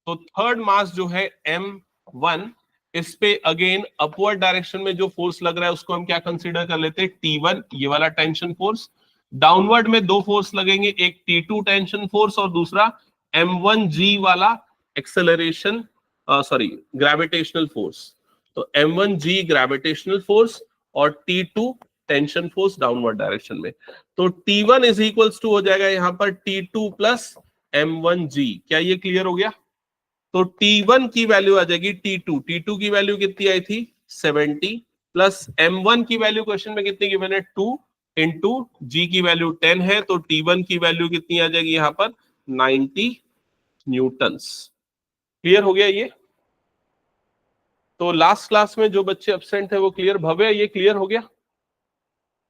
तो थर्ड मास जो है M1, इस पे अगेन अपवर्ड डायरेक्शन में जो फोर्स लग रहा है उसको हम क्या कंसीडर कर लेते हैं, T1, ये वाला टेंशन फोर्स। डाउनवर्ड में दो फोर्स लगेंगे, एक T2 टेंशन फोर्स और दूसरा M1G वाला एक्सेलरेशन, सॉरी ग्रेविटेशनल फोर्स। तो M1G ग्रेविटेशनल फोर्स और T2 tension force downward direction में। तो T1 इज इक्वल्स टू हो जाएगा यहां पर T2 प्लस M1G। क्या ये क्लियर हो गया? तो T1 की वैल्यू आ जाएगी T2 की वैल्यू कितनी आई थी 70, प्लस M1 की वैल्यू क्वेश्चन में कितनी गिवन है 2, इंटू G की वैल्यू 10 है, तो T1 की वैल्यू कितनी आ जाएगी यहां पर 90 न्यूटन्स। क्लियर हो गया ये? तो लास्ट क्लास में जो बच्चे एब्सेंट है वो क्लियर, भव्य ये क्लियर हो गया?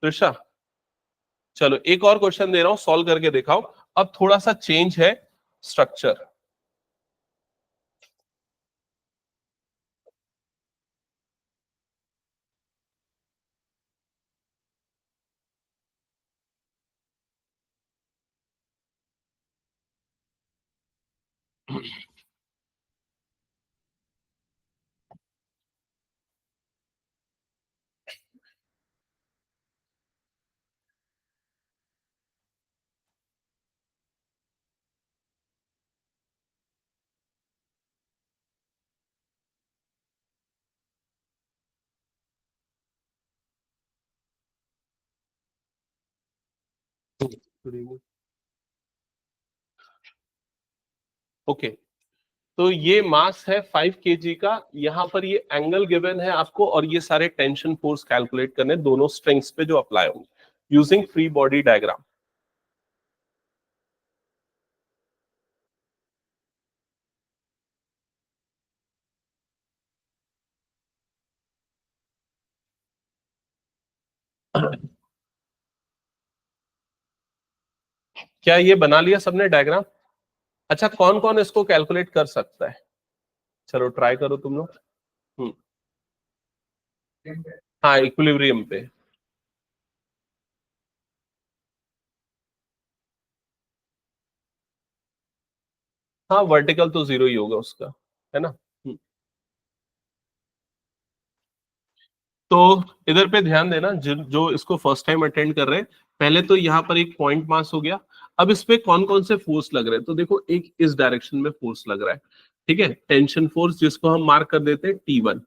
त्रिषा, चलो एक और क्वेश्चन दे रहा हूं, सॉल्व करके दिखाओ। अब थोड़ा सा चेंज है स्ट्रक्चर। ओके, तो ये मास है 5 kg का, यहां पर ये एंगल गिवन है आपको, और ये सारे टेंशन फोर्स कैलकुलेट करने दोनों स्ट्रिंग्स पे जो अप्लाई होंगे यूजिंग फ्री बॉडी डायग्राम। क्या ये बना लिया सबने डायग्राम? अच्छा, कौन कौन इसको कैलकुलेट कर सकता है? चलो ट्राई करो तुम लोग। हम्म, हाँ इक्विलिब्रियम पे। हाँ वर्टिकल तो जीरो ही होगा उसका, है ना। तो इधर पे ध्यान देना, जो इसको फर्स्ट टाइम अटेंड कर रहे हैं, पहले तो यहाँ पर एक पॉइंट मास हो गया। अब इस पे कौन कौन से फोर्स लग रहे हैं, तो देखो एक इस डायरेक्शन में फोर्स लग रहा है, ठीक है, टेंशन फोर्स, जिसको हम मार्क कर देते हैं T1।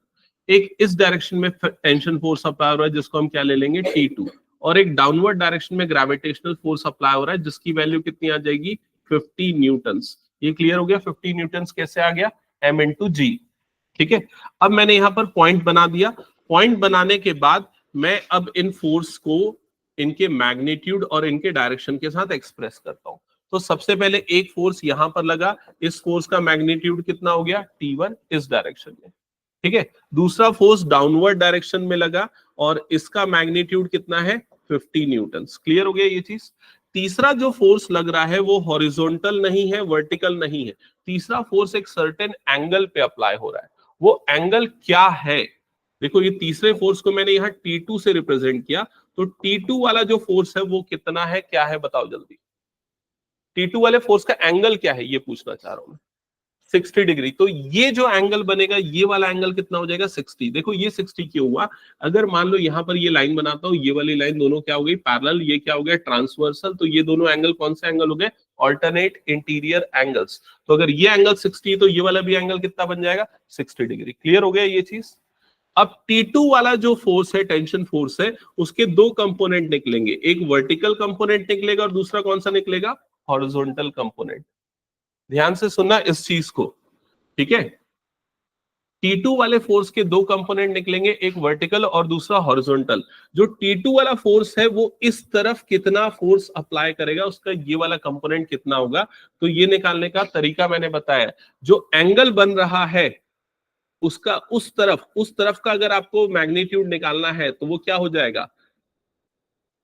एक इस डायरेक्शन में टेंशन फोर्स अप्लाई हो रहा है, जिसको हम क्या ले लेंगे T2। और एक डाउनवर्ड डायरेक्शन में ग्रेविटेशनल फोर्स अप्लाई हो रहा है, जिसकी वैल्यू कितनी आ जाएगी 50 न्यूटन्स। ये क्लियर हो गया? 50 न्यूटन्स कैसे आ गया, M×G। ठीक है, अब मैंने यहां पर पॉइंट बना दिया। पॉइंट बनाने के बाद मैं अब इन फोर्स को इनके मैग्नीट्यूड और इनके डायरेक्शन के साथ एक्सप्रेस करता हूं। तो सबसे पहले एक फोर्स यहां पर लगा, इस फोर्स का मैग्नीट्यूड कितना हो गया T1 इस डायरेक्शन में, ठीक है। दूसरा फोर्स डाउनवर्ड डायरेक्शन में लगा और इसका मैग्नीट्यूड कितना है 50 न्यूटन्स। क्लियर हो गया ये चीज? तीसरा जो फोर्स लग रहा है वो हॉरिजॉन्टल नहीं है, वर्टिकल नहीं है। तीसरा फोर्स एक सर्टेन एंगल पे अप्लाई हो रहा है। वो एंगल क्या है? देखो ये तीसरे फोर्स को मैंने यहाँ T2 से रिप्रेजेंट किया, तो T2 वाला जो फोर्स है वो कितना है, क्या है, बताओ जल्दी। T2 वाले फोर्स का एंगल क्या है ये पूछना चाह रहा हूं मैं। 60 डिग्री। तो ये जो एंगल बनेगा, ये वाला एंगल कितना हो जाएगा 60। देखो ये 60 क्यों हुआ, अगर मान लो यहां पर ये लाइन बनाता हूं, ये वाली लाइन दोनों क्या हो गई पैरेलल, ये क्या हो गया ट्रांसवर्सल, तो ये दोनों एंगल कौन से एंगल हो गए, ऑल्टरनेट इंटीरियर एंगल्स। तो अगर ये एंगल 60 तो ये वाला भी एंगल कितना बन जाएगा 60 डिग्री। क्लियर हो गया ये चीज? अब T2 वाला जो फोर्स है, टेंशन फोर्स है, उसके दो कंपोनेंट निकलेंगे, एक वर्टिकल कंपोनेंट निकलेगा और दूसरा कौन सा निकलेगा, हॉरिजॉन्टल कंपोनेंट। ध्यान से सुनना इस चीज को, ठीक है। T2 वाले फोर्स के दो कंपोनेंट निकलेंगे, एक वर्टिकल और दूसरा हॉरिजॉन्टल। जो T2 वाला फोर्स है वो इस तरफ कितना फोर्स अप्लाई करेगा, उसका ये वाला कंपोनेंट कितना होगा, तो ये निकालने का तरीका मैंने बताया। जो एंगल बन रहा है उसका उस तरफ का अगर आपको मैग्नीट्यूड निकालना है तो वो क्या हो जाएगा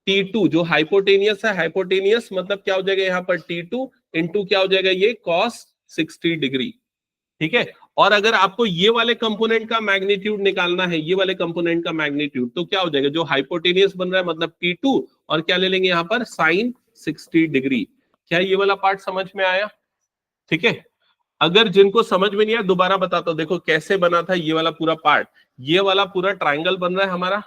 T2। जो हाइपोटेनियस है, हाइपोटेनियस मतलब क्या हो जाएगा यहाँ पर T2 इंटू क्या हो जाएगा ये cos 60 डिग्री, ठीक है। और अगर आपको ये वाले कंपोनेंट का मैग्नीट्यूड निकालना है, ये वाले कंपोनेंट का मैग्नीट्यूड, तो क्या हो जाएगा, जो हाइपोटेनियस बन रहा है मतलब T2, और क्या ले लेंगे यहाँ पर sin 60 डिग्री। क्या ये वाला पार्ट समझ में आया? ठीक है। अगर जिनको समझ में नहीं आया दोबारा बताता हूं, देखो कैसे बना था ये वाला पूरा पार्ट। ये वाला पूरा ट्राइंगल बन रहा है हमारा,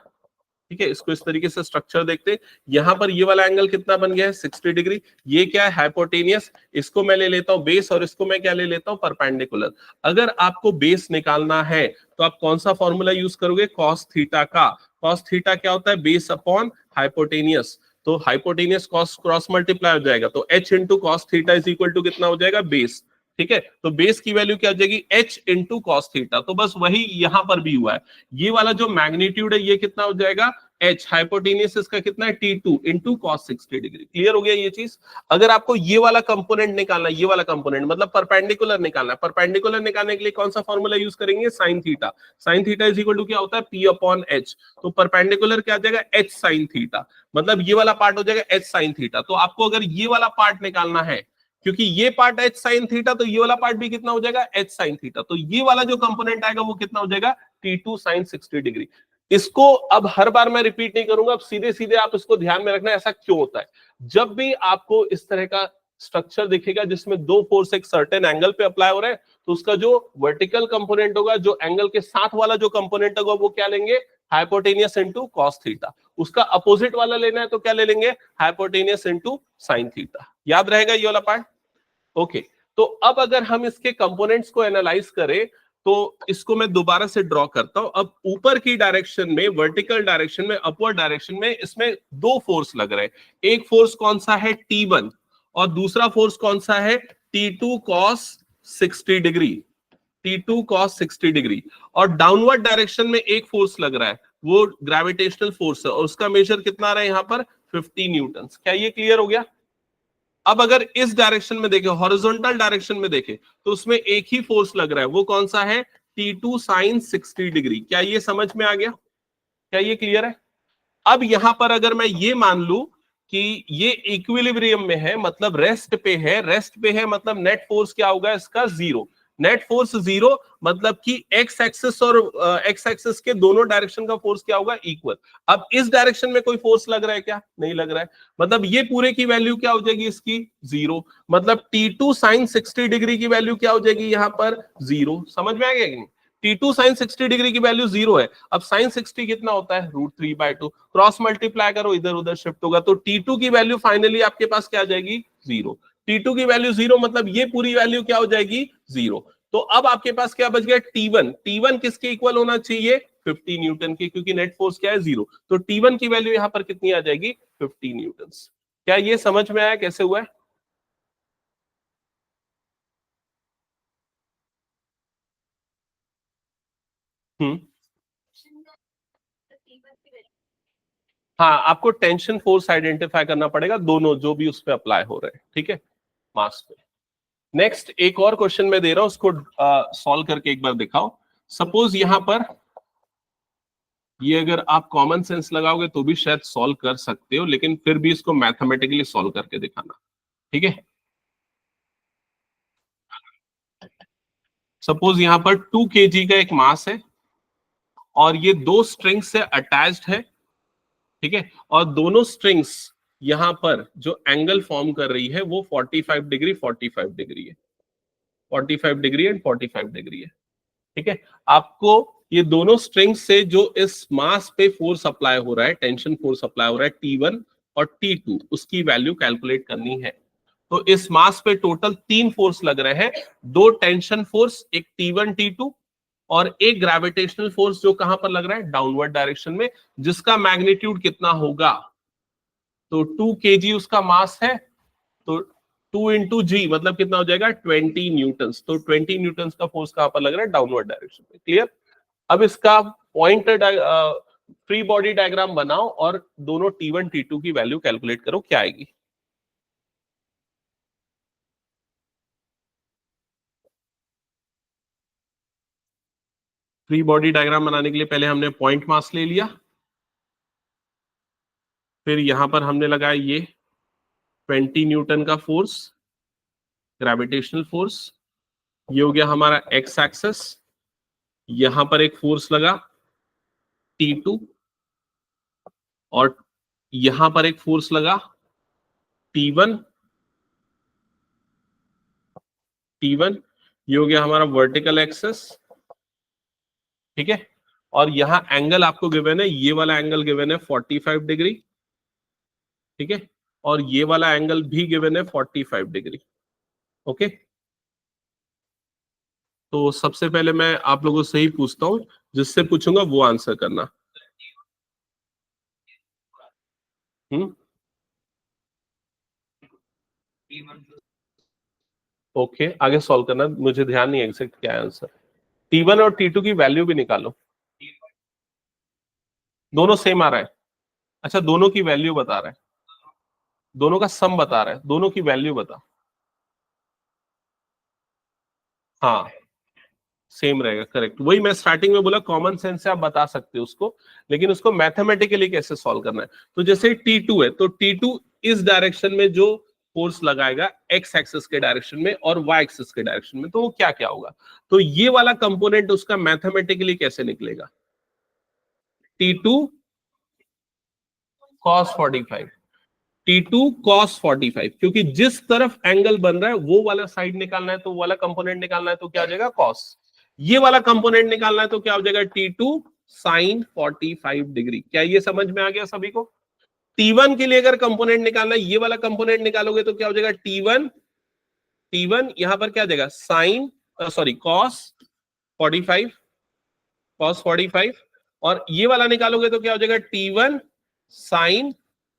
ठीक है। इसको इस तरीके से स्ट्रक्चर देखते हैं। यहां पर ये वाला एंगल कितना बन गया है, 60 डिग्री। ये क्या है, हाइपोटेनियस। इसको मैं ले लेता हूं बेस, और इसको मैं क्या ले लेता हूं, परपेंडिकुलर। अगर आपको बेस निकालना है तो आप कौन सा फॉर्मूला यूज करोगे, कॉस थीटा का। कॉस थीटा क्या होता है, बेस अपॉन हाइपोटेनियस। तो हाइपोटेनियस कॉस क्रॉस मल्टीप्लाई हो जाएगा, तो h into cos theta is equal to कितना हो जाएगा, बेस। ठीक है, तो बेस की वैल्यू क्या हो जाएगी, h इंटू कॉस थीटा। तो बस वही यहां पर भी हुआ है। ये वाला जो मैग्नीट्यूड है ये कितना हो जाएगा, h। हाइपोटेनियस इसका कितना है, t2 into cos 60 degree. Clear हो गया ये चीज। अगर आपको ये वाला कंपोनेंट निकालना है, ये वाला कंपोनेंट मतलब परपेंडिकुलर निकालना है, परपेंडिकुलर निकालने के लिए कौन सा फॉर्मूला यूज करेंगे, sine theta. Sine theta is equal to क्या होता है, p अपॉन h। तो परपेंडिकुलर क्या आ जाएगा, h साइन थीटा। मतलब ये वाला पार्ट हो जाएगा h साइन थीटा। तो आपको अगर ये वाला पार्ट निकालना है, क्योंकि ये पार्ट h साइन थीटा, तो ये वाला पार्ट भी कितना हो जाएगा, h साइन थीटा। तो ये वाला जो कंपोनेंट आएगा वो कितना हो जाएगा, t2 साइन 60 डिग्री। इसको अब हर बार मैं रिपीट नहीं करूंगा, अब सीधे सीधे आप इसको ध्यान में रखना, ऐसा क्यों होता है। जब भी आपको इस तरह का स्ट्रक्चर दिखेगा जिसमें दो फोर्स एक सर्टेन एंगल पे अप्लाई हो रहे हैं, तो उसका जो वर्टिकल कंपोनेंट होगा, जो एंगल के साथ वाला जो कंपोनेंट होगा, वो क्या लेंगे, हाइपोटेनियस इंटू कॉस थीटा। उसका अपोजिट वाला लेना है तो क्या ले लेंगे, हाइपोटेनियस इंटू साइन थीटा। याद रहेगा ये वाला पार्ट। ओके, तो अब अगर हम इसके कंपोनेंट्स को एनालाइज करें, तो इसको मैं दोबारा से ड्रॉ करता हूं। अब ऊपर की डायरेक्शन में, वर्टिकल डायरेक्शन में, अपवर्ड डायरेक्शन में, इसमें दो फोर्स लग रहे हैं। एक फोर्स कौन सा है, T1, और दूसरा फोर्स कौन सा है, T2 cos 60 degree. T2 cos 60 degree. और डाउनवर्ड डायरेक्शन में एक फोर्स लग रहा है, वो ग्रेविटेशनल फोर्स है, और उसका मेजर कितना आ रहा है यहां पर, 50 न्यूटन। क्या ये क्लियर हो गया। अब अगर इस डायरेक्शन में देखें, हॉरिजॉन्टल डायरेक्शन में देखें, तो उसमें एक ही फोर्स लग रहा है, वो कौन सा है, T2 साइन 60 डिग्री। क्या ये समझ में आ गया, क्या ये क्लियर है। अब यहां पर अगर मैं ये मान लू कि ये इक्विलिब्रियम में है, मतलब रेस्ट पे है, रेस्ट पे है मतलब नेट फोर्स क्या होगा इसका, जीरो। नेट फोर्स जीरो, मतलब कि एक्स एक्सिस और एक्स एक्सिस के दोनों डायरेक्शन का फोर्स क्या होगा, इक्वल। अब इस डायरेक्शन में कोई फोर्स लग रहा है क्या, नहीं लग रहा है। मतलब ये पूरे की वैल्यू क्या हो जाएगी इसकी, जीरो। मतलब T2 साइन 60 डिग्री की वैल्यू क्या हो जाएगी यहां पर, जीरो। समझ में आ गया कि नहीं। T2 साइन 60 डिग्री की वैल्यू जीरो है। अब साइन 60 कितना होता है, √3/2। क्रॉस मल्टीप्लाई करो, इधर उधर शिफ्ट होगा, तो T2 की वैल्यू फाइनली आपके पास क्या आ जाएगी, जीरो। T2 की वैल्यू जीरो, मतलब ये पूरी वैल्यू क्या हो जाएगी, जीरो। तो अब आपके पास क्या बच गया, T1। T1 किसके इक्वल होना चाहिए, 50 न्यूटन के, क्योंकि नेट फोर्स क्या है, जीरो। तो T1 की वैल्यू यहां पर कितनी आ जाएगी, 50 न्यूटन। क्या ये समझ में आया कैसे हुआ है। हम्म, हाँ, आपको टेंशन फोर्स आइडेंटिफाई करना पड़ेगा, दोनों जो भी उस पर अप्लाई हो रहे हैं, ठीक है, मास पे। नेक्स्ट एक और क्वेश्चन मैं दे रहा हूं, उसको सॉल्व करके एक बार दिखाओ। सपोज यहां पर ये अगर आप कॉमन सेंस लगाओगे तो भी शायद सॉल्व कर सकते हो, लेकिन फिर भी इसको मैथमेटिकली सॉल्व करके दिखाना, ठीक है। सपोज यहां पर 2 kg का एक मास है, और ये दो स्ट्रिंग से अटैच्ड है, ठीक है। और दोनों स्ट्रिंग्स यहां पर जो एंगल फॉर्म कर रही है वो 45 डिग्री 45 डिग्री है, 45 डिग्री एंड 45 डिग्री है, ठीक है। आपको ये दोनों स्ट्रिंग से जो इस मास पे फोर्स अप्लाई हो रहा है, टेंशन फोर्स अप्लाई हो रहा है, T1 और T2, उसकी वैल्यू कैलकुलेट करनी है। तो इस मास पे टोटल तीन फोर्स लग रहे हैं, दो टेंशन फोर्स, एक T1 T2, और एक ग्रेविटेशनल फोर्स जो कहां पर लग रहा है, डाउनवर्ड डायरेक्शन में, जिसका मैग्नीट्यूड कितना होगा। तो 2 kg उसका मास है, तो 2 × g मतलब कितना हो जाएगा, 20 न्यूटन। तो 20 न्यूटन का फोर्स कहां पर लग रहा है, डाउनवर्ड डायरेक्शन में। क्लियर। अब इसका पॉइंट फ्री बॉडी डायग्राम बनाओ और दोनों T1 T2 की वैल्यू कैलकुलेट करो, क्या आएगी। फ्री बॉडी डायग्राम बनाने के लिए पहले हमने पॉइंट मास ले लिया, फिर यहां पर हमने लगाया ये 20 न्यूटन का फोर्स, ग्रेविटेशनल फोर्स। ये हो गया हमारा एक्स एक्सेस। यहां पर एक फोर्स लगा T2, और यहां पर एक फोर्स लगा T1, T1। ये हो गया हमारा वर्टिकल एक्सिस, ठीक है। और यहां एंगल आपको गिवन है, ये वाला एंगल गिवन है 45 डिग्री, ठीक है। और ये वाला एंगल भी गिवन है 45 डिग्री, ओके। तो सबसे पहले मैं आप लोगों से ही पूछता हूं, जिससे पूछूंगा वो आंसर करना। हम्म, ओके, आगे सॉल्व करना, मुझे ध्यान नहीं एग्जैक्ट क्या है आंसर। T1 और T2 की वैल्यू भी निकालो। दोनों सेम आ रहा है? अच्छा, दोनों की वैल्यू बता रहा है, दोनों का सम बता रहा है, दोनों की वैल्यू बता। हाँ, सेम रहेगा, करेक्ट। वही मैं स्टार्टिंग में बोला, कॉमन सेंस से आप बता सकते हो उसको, लेकिन उसको मैथमेटिकली कैसे सॉल्व करना है। तो जैसे T2 है, तो T2 इस डायरेक्शन में जो फोर्स लगाएगा एक्स एक्सिस के डायरेक्शन में और वाई एक्सिस के डायरेक्शन में, तो वो क्या क्या होगा। तो ये वाला कंपोनेंट उसका मैथमेटिकली कैसे निकलेगा, T2 cos 45, T2 cos 45, क्योंकि जिस तरफ एंगल बन रहा है वो वाला साइड निकालना है, तो वो वाला कंपोनेंट निकालना है, तो क्या हो जाएगा cos। ये वाला कंपोनेंट निकालना है तो क्या हो जाएगा T2 sin 45 डिग्री। क्या ये समझ में आ गया सभी को। T1 के लिए अगर कंपोनेंट निकालना है, ये वाला कंपोनेंट निकालोगे तो क्या हो जाएगा T1 यहां पर क्या आ जाएगा sin, सॉरी cos 45, cos 45। और ये वाला निकालोगे तो क्या हो जाएगा T1 sin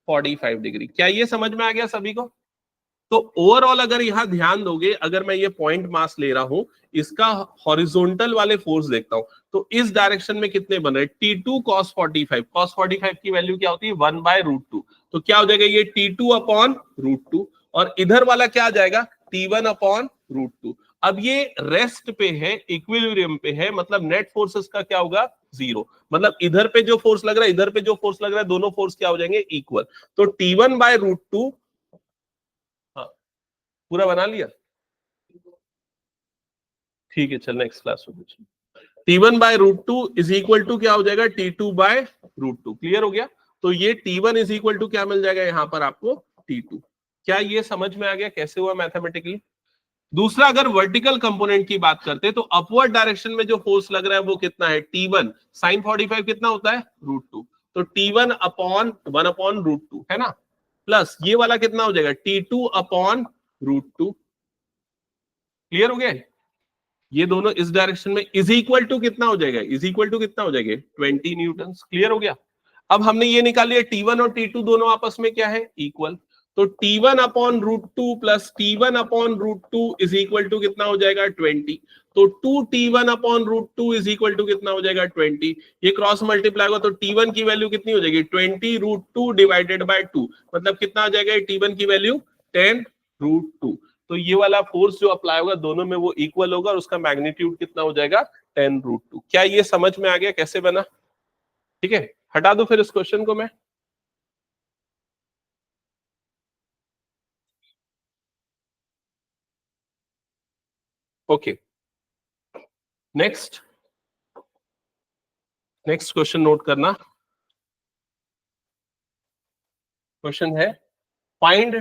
45 डिग्री। क्या ये समझ में आ गया सभी को। तो ओवरऑल अगर यहां ध्यान दोगे, अगर मैं ये पॉइंट मास ले रहा हूं, इसका हॉरिजॉन्टल वाले फोर्स देखता हूं, तो इस डायरेक्शन में कितने बन रहे, T2 cos 45, cos 45 की वैल्यू क्या होती है 1/√2। तो क्या हो जाएगा ये T2 अपॉन √2, और इधर वाला क्या आ जाएगा T1 अपॉन √2। अब ये रेस्ट पे है, इक्विलिब्रियम पे है, मतलब नेट फोर्सेस का क्या होगा 0। मतलब इधर पे जो फोर्स लग रहा है, इधर पे जो फोर्स लग रहा है, दोनों फोर्स क्या हो जाएंगे इक्वल। तो T1/√2, पूरा बना लिया, ठीक है, चल नेक्स्ट क्लास में कुछ। T1/√2 इज इक्वल टू क्या हो जाएगा T2/√2। क्लियर हो गया। तो ये T1 इज इक्वल टू क्या मिल जाएगा यहां पर आपको T2। क्या ये समझ में आ गया कैसे हुआ मैथमेटिकली। दूसरा, अगर वर्टिकल कंपोनेंट की बात करते हैं, तो अपवर्ड डायरेक्शन में जो फोर्स लग रहा है वो कितना है T1 sin 45 कितना होता है √2। तो T1 अपॉन 1/√2 है ना, प्लस ये वाला कितना हो जाएगा T2 अपॉन √2। क्लियर हो गया। ये दोनों इस डायरेक्शन में इज इक्वल टू कितना हो जाएगा, इज इक्वल टू कितना हो जाएगा 20 न्यूटन। क्लियर हो गया। अब हमने ये निकाल लिया T1 और T2 दोनों आपस में क्या है इक्वल। तो T1 upon √2 plus T1 upon √2 is equal to कितना हो जाएगा 20। तो 2T1 upon √2 is equal to कितना हो जाएगा 20। ये क्रॉस मल्टीप्लाई होगा तो T1 की वैल्यू कितनी हो जाएगी 20√2 डिवाइडेड बाय 2, मतलब कितना आ जाएगा T1 की वैल्यू 10√2। तो ये वाला फोर्स जो अप्लाई होगा दोनों में वो इक्वल होगा, और उसका मैग्नीट्यूड कितना हो जाएगा 10√2। क्या ये समझ में आ गया कैसे बना। ठीक है, हटा दो फिर इस क्वेश्चन को मैं। ओके, नेक्स्ट क्वेश्चन नोट करना। क्वेश्चन है find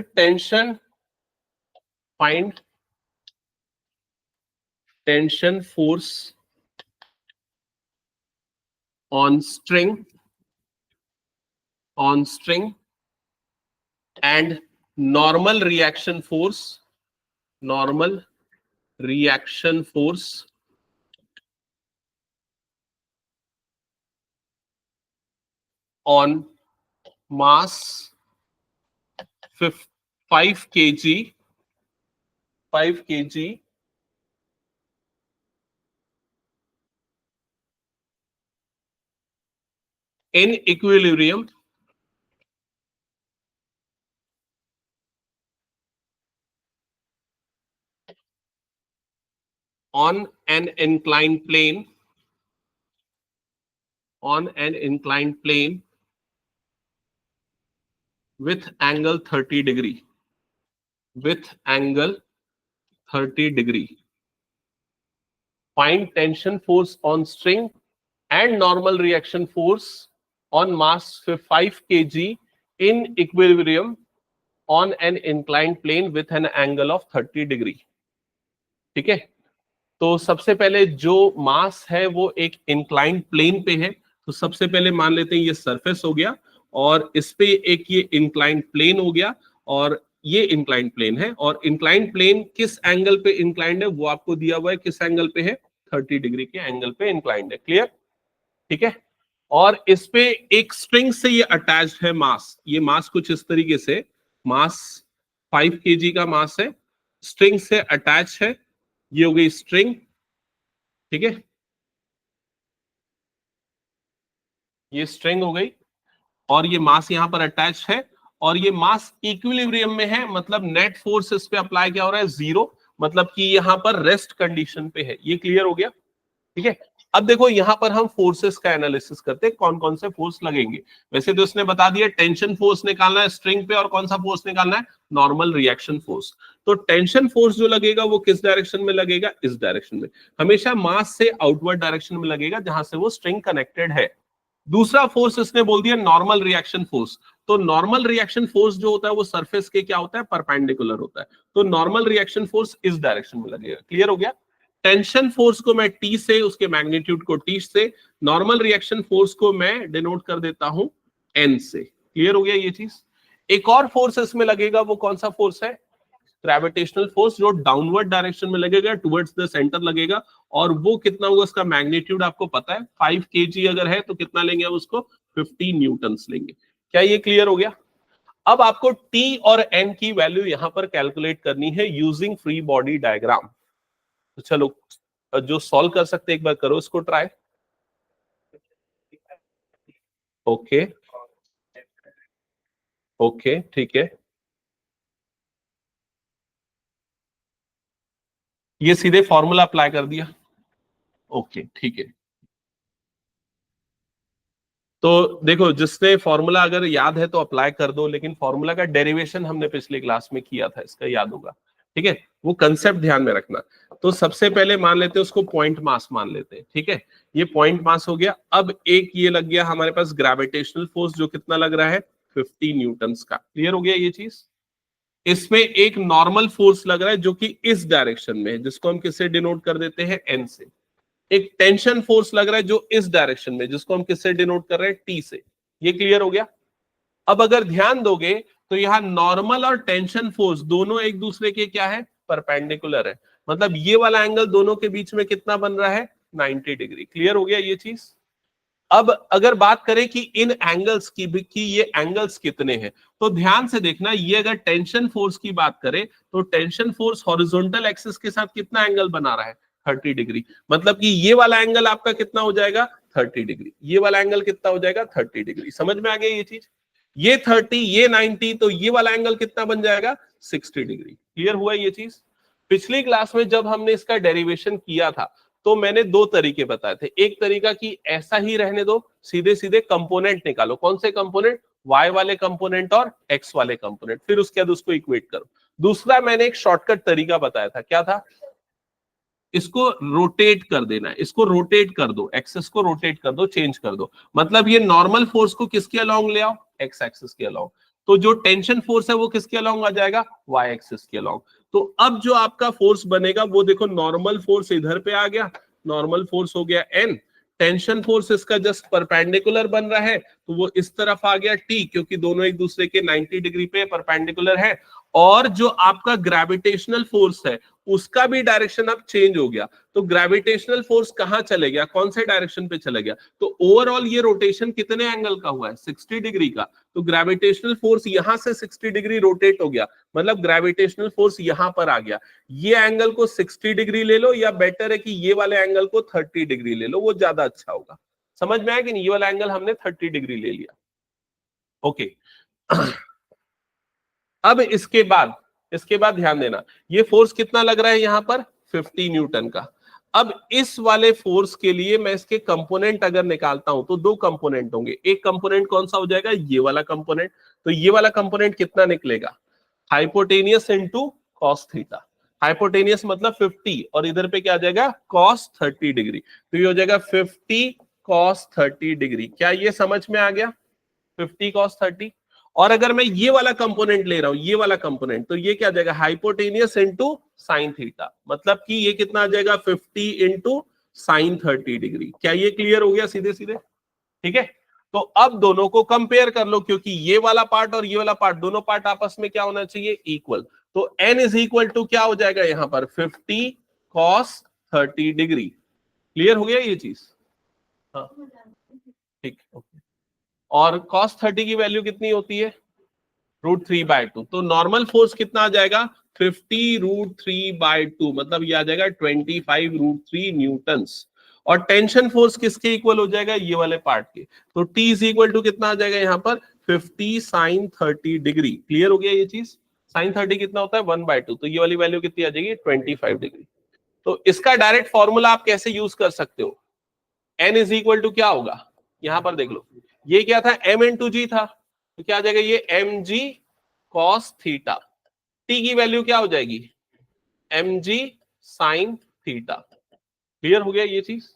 tension force on string and normal reaction force on mass 5 kg in equilibrium on an inclined plane with angle 30 degree, find tension force on string and normal reaction force on mass 5 kg in equilibrium on an inclined plane with an angle of 30 degree। ठीक है, तो सबसे पहले जो मास है वो एक inclined plane पे है, तो सबसे पहले मान लेते हैं ये सरफेस हो गया, और इस पे एक ये इंक्लाइंड प्लेन हो गया, और ये इंक्लाइंड प्लेन है, और इंक्लाइंड प्लेन किस एंगल पे इंक्लाइंड है वो आपको दिया हुआ है, किस एंगल पे है, 30 डिग्री के एंगल पे इंक्लाइंड है। क्लियर? ठीक है। और इस पे एक स्ट्रिंग से ये अटैच्ड है मास, ये मास कुछ इस तरीके से, मास 5 kg का मास है, स्ट्रिंग से अटैच है, ये हो गई स्ट्रिंग। ठीक है, ये स्ट्रिंग हो गई, और ये मास यहां पर अटैच है, और ये मास इक्विलिब्रियम में है, मतलब नेट फोर्स इस पे अप्लाई क्या हो रहा है, 0, मतलब कि यहां पर रेस्ट कंडीशन पे है। ये क्लियर हो गया? ठीक है। अब देखो यहां पर हम फोर्सेस का एनालिसिस करते हैं, कौन कौन से फोर्स लगेंगे। वैसे तो इसने बता दिया टेंशन फोर्स निकालना है स्ट्रिंग पे, और कौन सा फोर्स निकालना है, नॉर्मल रिएक्शन फोर्स। तो टेंशन फोर्स जो लगेगा वो किस डायरेक्शन में लगेगा, इस डायरेक्शन में, हमेशा मास से आउटवर्ड डायरेक्शन में लगेगा जहां से वो स्ट्रिंग कनेक्टेड है। दूसरा फोर्स इसने बोल दिया नॉर्मल रिएक्शन फोर्स। तो नॉर्मल रिएक्शन फोर्स जो होता है वो सरफेस के क्या होता है, परपेंडिकुलर होता है। तो नॉर्मल रिएक्शन फोर्स इस डायरेक्शन में लगेगा। क्लियर हो गया? टेंशन फोर्स को मैं टी से, उसके मैग्नीट्यूड को टी से, नॉर्मल रिएक्शन फोर्स को मैं डिनोट कर देता हूं एन से। क्लियर हो गया ये चीज? एक और फोर्स इसमें लगेगा, वो कौन सा फोर्स है, ग्रेविटेशनल फोर्स, जो डाउनवर्ड डायरेक्शन में लगेगा, टुवर्ड्स द सेंटर लगेगा, और वो कितना होगा, उसका मैग्नीट्यूड आपको पता है, 5 kg अगर है तो कितना लेंगे आप उसको, 50 न्यूटन्स लेंगे। क्या ये क्लियर हो गया? अब आपको टी और एन की वैल्यू यहां पर कैलकुलेट करनी है यूजिंग फ्री बॉडी डायग्राम। तो चलो, जो सॉल्व कर सकते एक बार करो इसको ट्राई। ओके, ओके, ठीक है, ये सीधे फॉर्मूला अप्लाई कर दिया। ओके, ठीक है। तो देखो, जिसने फॉर्मूला अगर याद है तो अप्लाई कर दो, लेकिन फॉर्मूला का डेरिवेशन हमने पिछली क्लास में किया था, इसका याद होगा। ठीक है, वो कंसेप्ट ध्यान में रखना। तो सबसे पहले मान लेते हैं उसको पॉइंट मास मान लेते हैं। ठीक है, ये पॉइंट मास हो गया। अब एक ये लग गया हमारे पास ग्रेविटेशनल फोर्स, जो कितना लग रहा है, 50 न्यूटन्स का। क्लियर हो गया ये चीज? इसमें एक नॉर्मल फोर्स लग रहा है जो कि इस डायरेक्शन में है, जिसको हम किससे डिनोट कर देते हैं, एन से। एक टेंशन फोर्स लग रहा है जो इस डायरेक्शन में, जिसको हम किससे डिनोट कर रहे हैं, टी से। ये क्लियर हो गया? अब अगर ध्यान दोगे तो यहां नॉर्मल और टेंशन फोर्स दोनों एक दूसरे के क्या है, परपेंडिकुलर है, मतलब ये वाला एंगल दोनों के बीच में कितना बन रहा है, 90 डिग्री। क्लियर हो गया ये चीज? अब अगर बात करें कि इन एंगल्स की भी, कि ये एंगल्स कितने हैं, तो ध्यान से देखना, ये अगर टेंशन फोर्स की बात करें तो टेंशन फोर्स हॉरिजॉन्टल एक्सिस के साथ कितना एंगल बना रहा है, 30 डिग्री। मतलब कि ये वाला एंगल आपका कितना हो जाएगा, 30 डिग्री। ये वाला एंगल कितना हो जाएगा, 30 डिग्री। समझ में आ गया ये चीज? ये 30, ये 90, तो ये वाला एंगल कितना बन जाएगा, 60 डिग्री। क्लियर हुआ ये चीज? पिछली क्लास में जब हमने इसका डेरिवेशन किया था तो मैंने दो तरीके बताए थे। एक तरीका कि ऐसा ही रहने दो, सीधे सीधे कंपोनेंट निकालो। कौन से कंपोनेंट, वाई वाले कंपोनेंट और एक्स वाले कंपोनेंट, फिर उसके बाद उसको इक्वेट करो। दूसरा मैंने एक शॉर्टकट तरीका बताया था, क्या था, इसको रोटेट कर देना है, इसको रोटेट कर दो, एक्सेस को रोटेट कर दो, चेंज कर दो। मतलब ये नॉर्मल फोर्स को किसके अलोंग ले आओ, एक्स एक्सिस के अलोंग। तो जो टेंशन फोर्स है वो किसके अलोंग आ जाएगा, वाई एक्सिस के अलोंग। तो अब जो आपका फोर्स बनेगा वो देखो, नॉर्मल फोर्स इधर पे आ गया, नॉर्मल फोर्स हो गया एन, टेंशन फोर्स इसका जस्ट परपेंडिकुलर बन रहा है तो वो इस तरफ आ गया टी, क्योंकि दोनों एक दूसरे के 90 डिग्री पे परपेंडिकुलर है। और जो आपका ग्रेविटेशनल फोर्स है उसका भी डायरेक्शन अब चेंज हो गया। तो ग्रेविटेशनल फोर्स कहां चले गया, कौन से डायरेक्शन पे चले गया, तो ओवरऑल ये रोटेशन कितने एंगल का हुआ है, 60 डिग्री का। तो ग्रेविटेशनल फोर्स यहां से 60 डिग्री रोटेट हो गया, मतलब ग्रेविटेशनल फोर्स यहां पर आ गया। ये एंगल को 60 डिग्री ले लो, या बेटर है कि ये वाले एंगल को 30 डिग्री ले लो, वो ज्यादा अच्छा होगा। समझ में आया कि नहीं? ये वाला एंगल हमने 30 डिग्री ले लिया। ओके। अब इसके बाद ध्यान देना, ये फोर्स कितना लग रहा है यहां पर, 50 न्यूटन का। अब इस वाले फोर्स के लिए मैं इसके कंपोनेंट अगर निकालता हूं तो दो कंपोनेंट होंगे। एक कंपोनेंट कौन सा हो जाएगा, ये वाला कंपोनेंट। तो ये वाला कंपोनेंट कितना निकलेगा, hypotenuse into cos theta. Hypotenuse मतलब 50, और इधर पे क्या आ जाएगा, कॉस 30 डिग्री। तो ये हो जाएगा 50 कॉस 30 डिग्री। क्या ये समझ में आ गया, 50 कॉस 30? और अगर मैं ये वाला कंपोनेंट ले रहा हूं, ये वाला कंपोनेंट, तो ये क्या आ जाएगा हाइपोटेनियस इंटू साइन थीटा, मतलब कि ये कितना आ जाएगा 50 इंटू साइन 30 डिग्री। क्या ये क्लियर हो गया सीधे सीधे? ठीक है, तो अब दोनों को कंपेयर कर लो, क्योंकि ये वाला पार्ट और ये वाला पार्ट, दोनों पार्ट आपस में क्या होना चाहिए, इक्वल। तो n इज इक्वल टू क्या हो जाएगा यहां पर 50 cos 30 डिग्री। क्लियर हो गया ये चीज? हाँ ठीक, ओके। और cos 30 की वैल्यू कितनी होती है, √3/2। तो नॉर्मल फोर्स कितना आ जाएगा 50 √3/2, मतलब ये आ जाएगा 25 √3 न्यूटन्स। और टेंशन फोर्स किसके इक्वल हो जाएगा, ये वाले पार्ट के। तो T इज इक्वल टू कितना आ जाएगा यहाँ पर 50 साइन 30 डिग्री। क्लियर हो गया ये चीज? साइन 30 कितना होता है 1/2, तो ये वाली वैल्यू कितनी आ जाएगी 25 डिग्री। तो इसका डायरेक्ट फॉर्मूला आप कैसे यूज कर सकते हो, n इज इक्वल टू क्या होगा, यहां पर देख लो, ये क्या था m इंटू जी था, तो क्या आ जाएगा ये mg cos थीटा। t की वैल्यू क्या हो जाएगी mg sin थीटा। क्लियर हो गया ये चीज?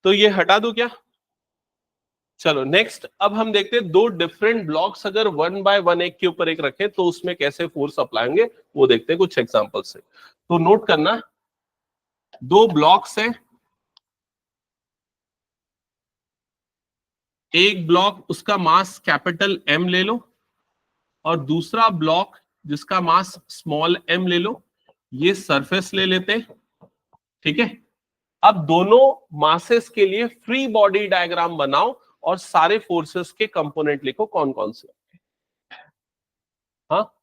तो ये हटा दूं क्या? चलो नेक्स्ट, अब हम देखते हैं दो डिफरेंट ब्लॉक्स अगर 1 बाय 1 एक के ऊपर एक रखें तो उसमें कैसे फोर्स अप्लाई होंगे, वो देखते हैं कुछ एग्जांपल से। तो नोट करना, दो ब्लॉक्स हैं, एक ब्लॉक उसका मास कैपिटल M ले लो और दूसरा ब्लॉक जिसका मास स्मॉल m ले लो। ये सरफेस ले लेते हैं, ठीक है। अब दोनों मासेस के लिए फ्री बॉडी डायग्राम बनाओ और सारे फोर्सेस के कंपोनेंट लिखो कौन कौन से। हाँ,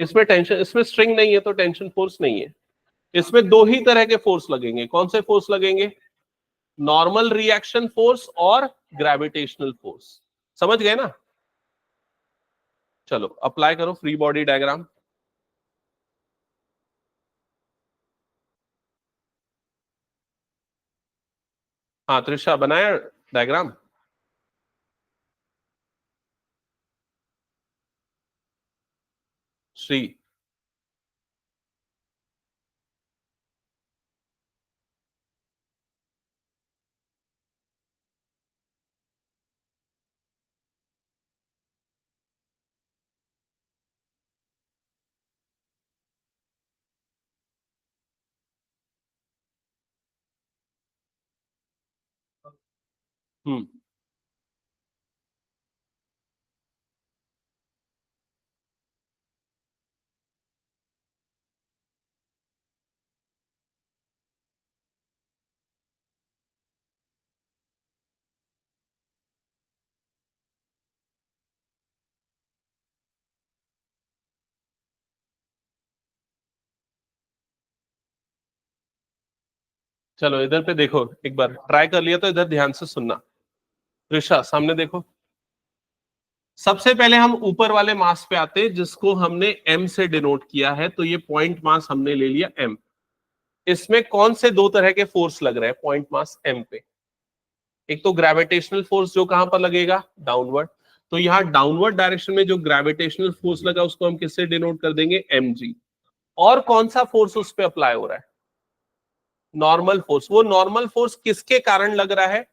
इसमें टेंशन, इसमें स्ट्रिंग नहीं है तो टेंशन फोर्स नहीं है। इसमें दो ही तरह के फोर्स लगेंगे। कौन से फोर्स लगेंगे, नॉर्मल रिएक्शन फोर्स और ग्रेविटेशनल फोर्स। समझ गए ना? चलो अप्लाई करो फ्री बॉडी डायग्राम। हाँ त्रिशा, बनाया डायग्राम? श्री, हम्म, चलो इधर पे देखो, एक बार ट्राई कर लिया तो इधर ध्यान से सुनना। त्रिशा सामने देखो, सबसे पहले हम ऊपर वाले मास पे आते हैं जिसको हमने m से डिनोट किया है। तो ये पॉइंट मास हमने ले लिया m। इसमें कौन से दो तरह के फोर्स लग रहे हैं पॉइंट मास m पे? एक तो ग्रेविटेशनल फोर्स जो कहां पर लगेगा, डाउनवर्ड। तो यहाँ डाउनवर्ड डायरेक्शन में जो ग्रेविटेशनल फोर्स लगा उसको हम किससे डिनोट कर देंगे, mg। और कौन सा फोर्स उस पर अप्लाई हो रहा है, नॉर्मल फोर्स। वो नॉर्मल फोर्स किसके कारण लग रहा है,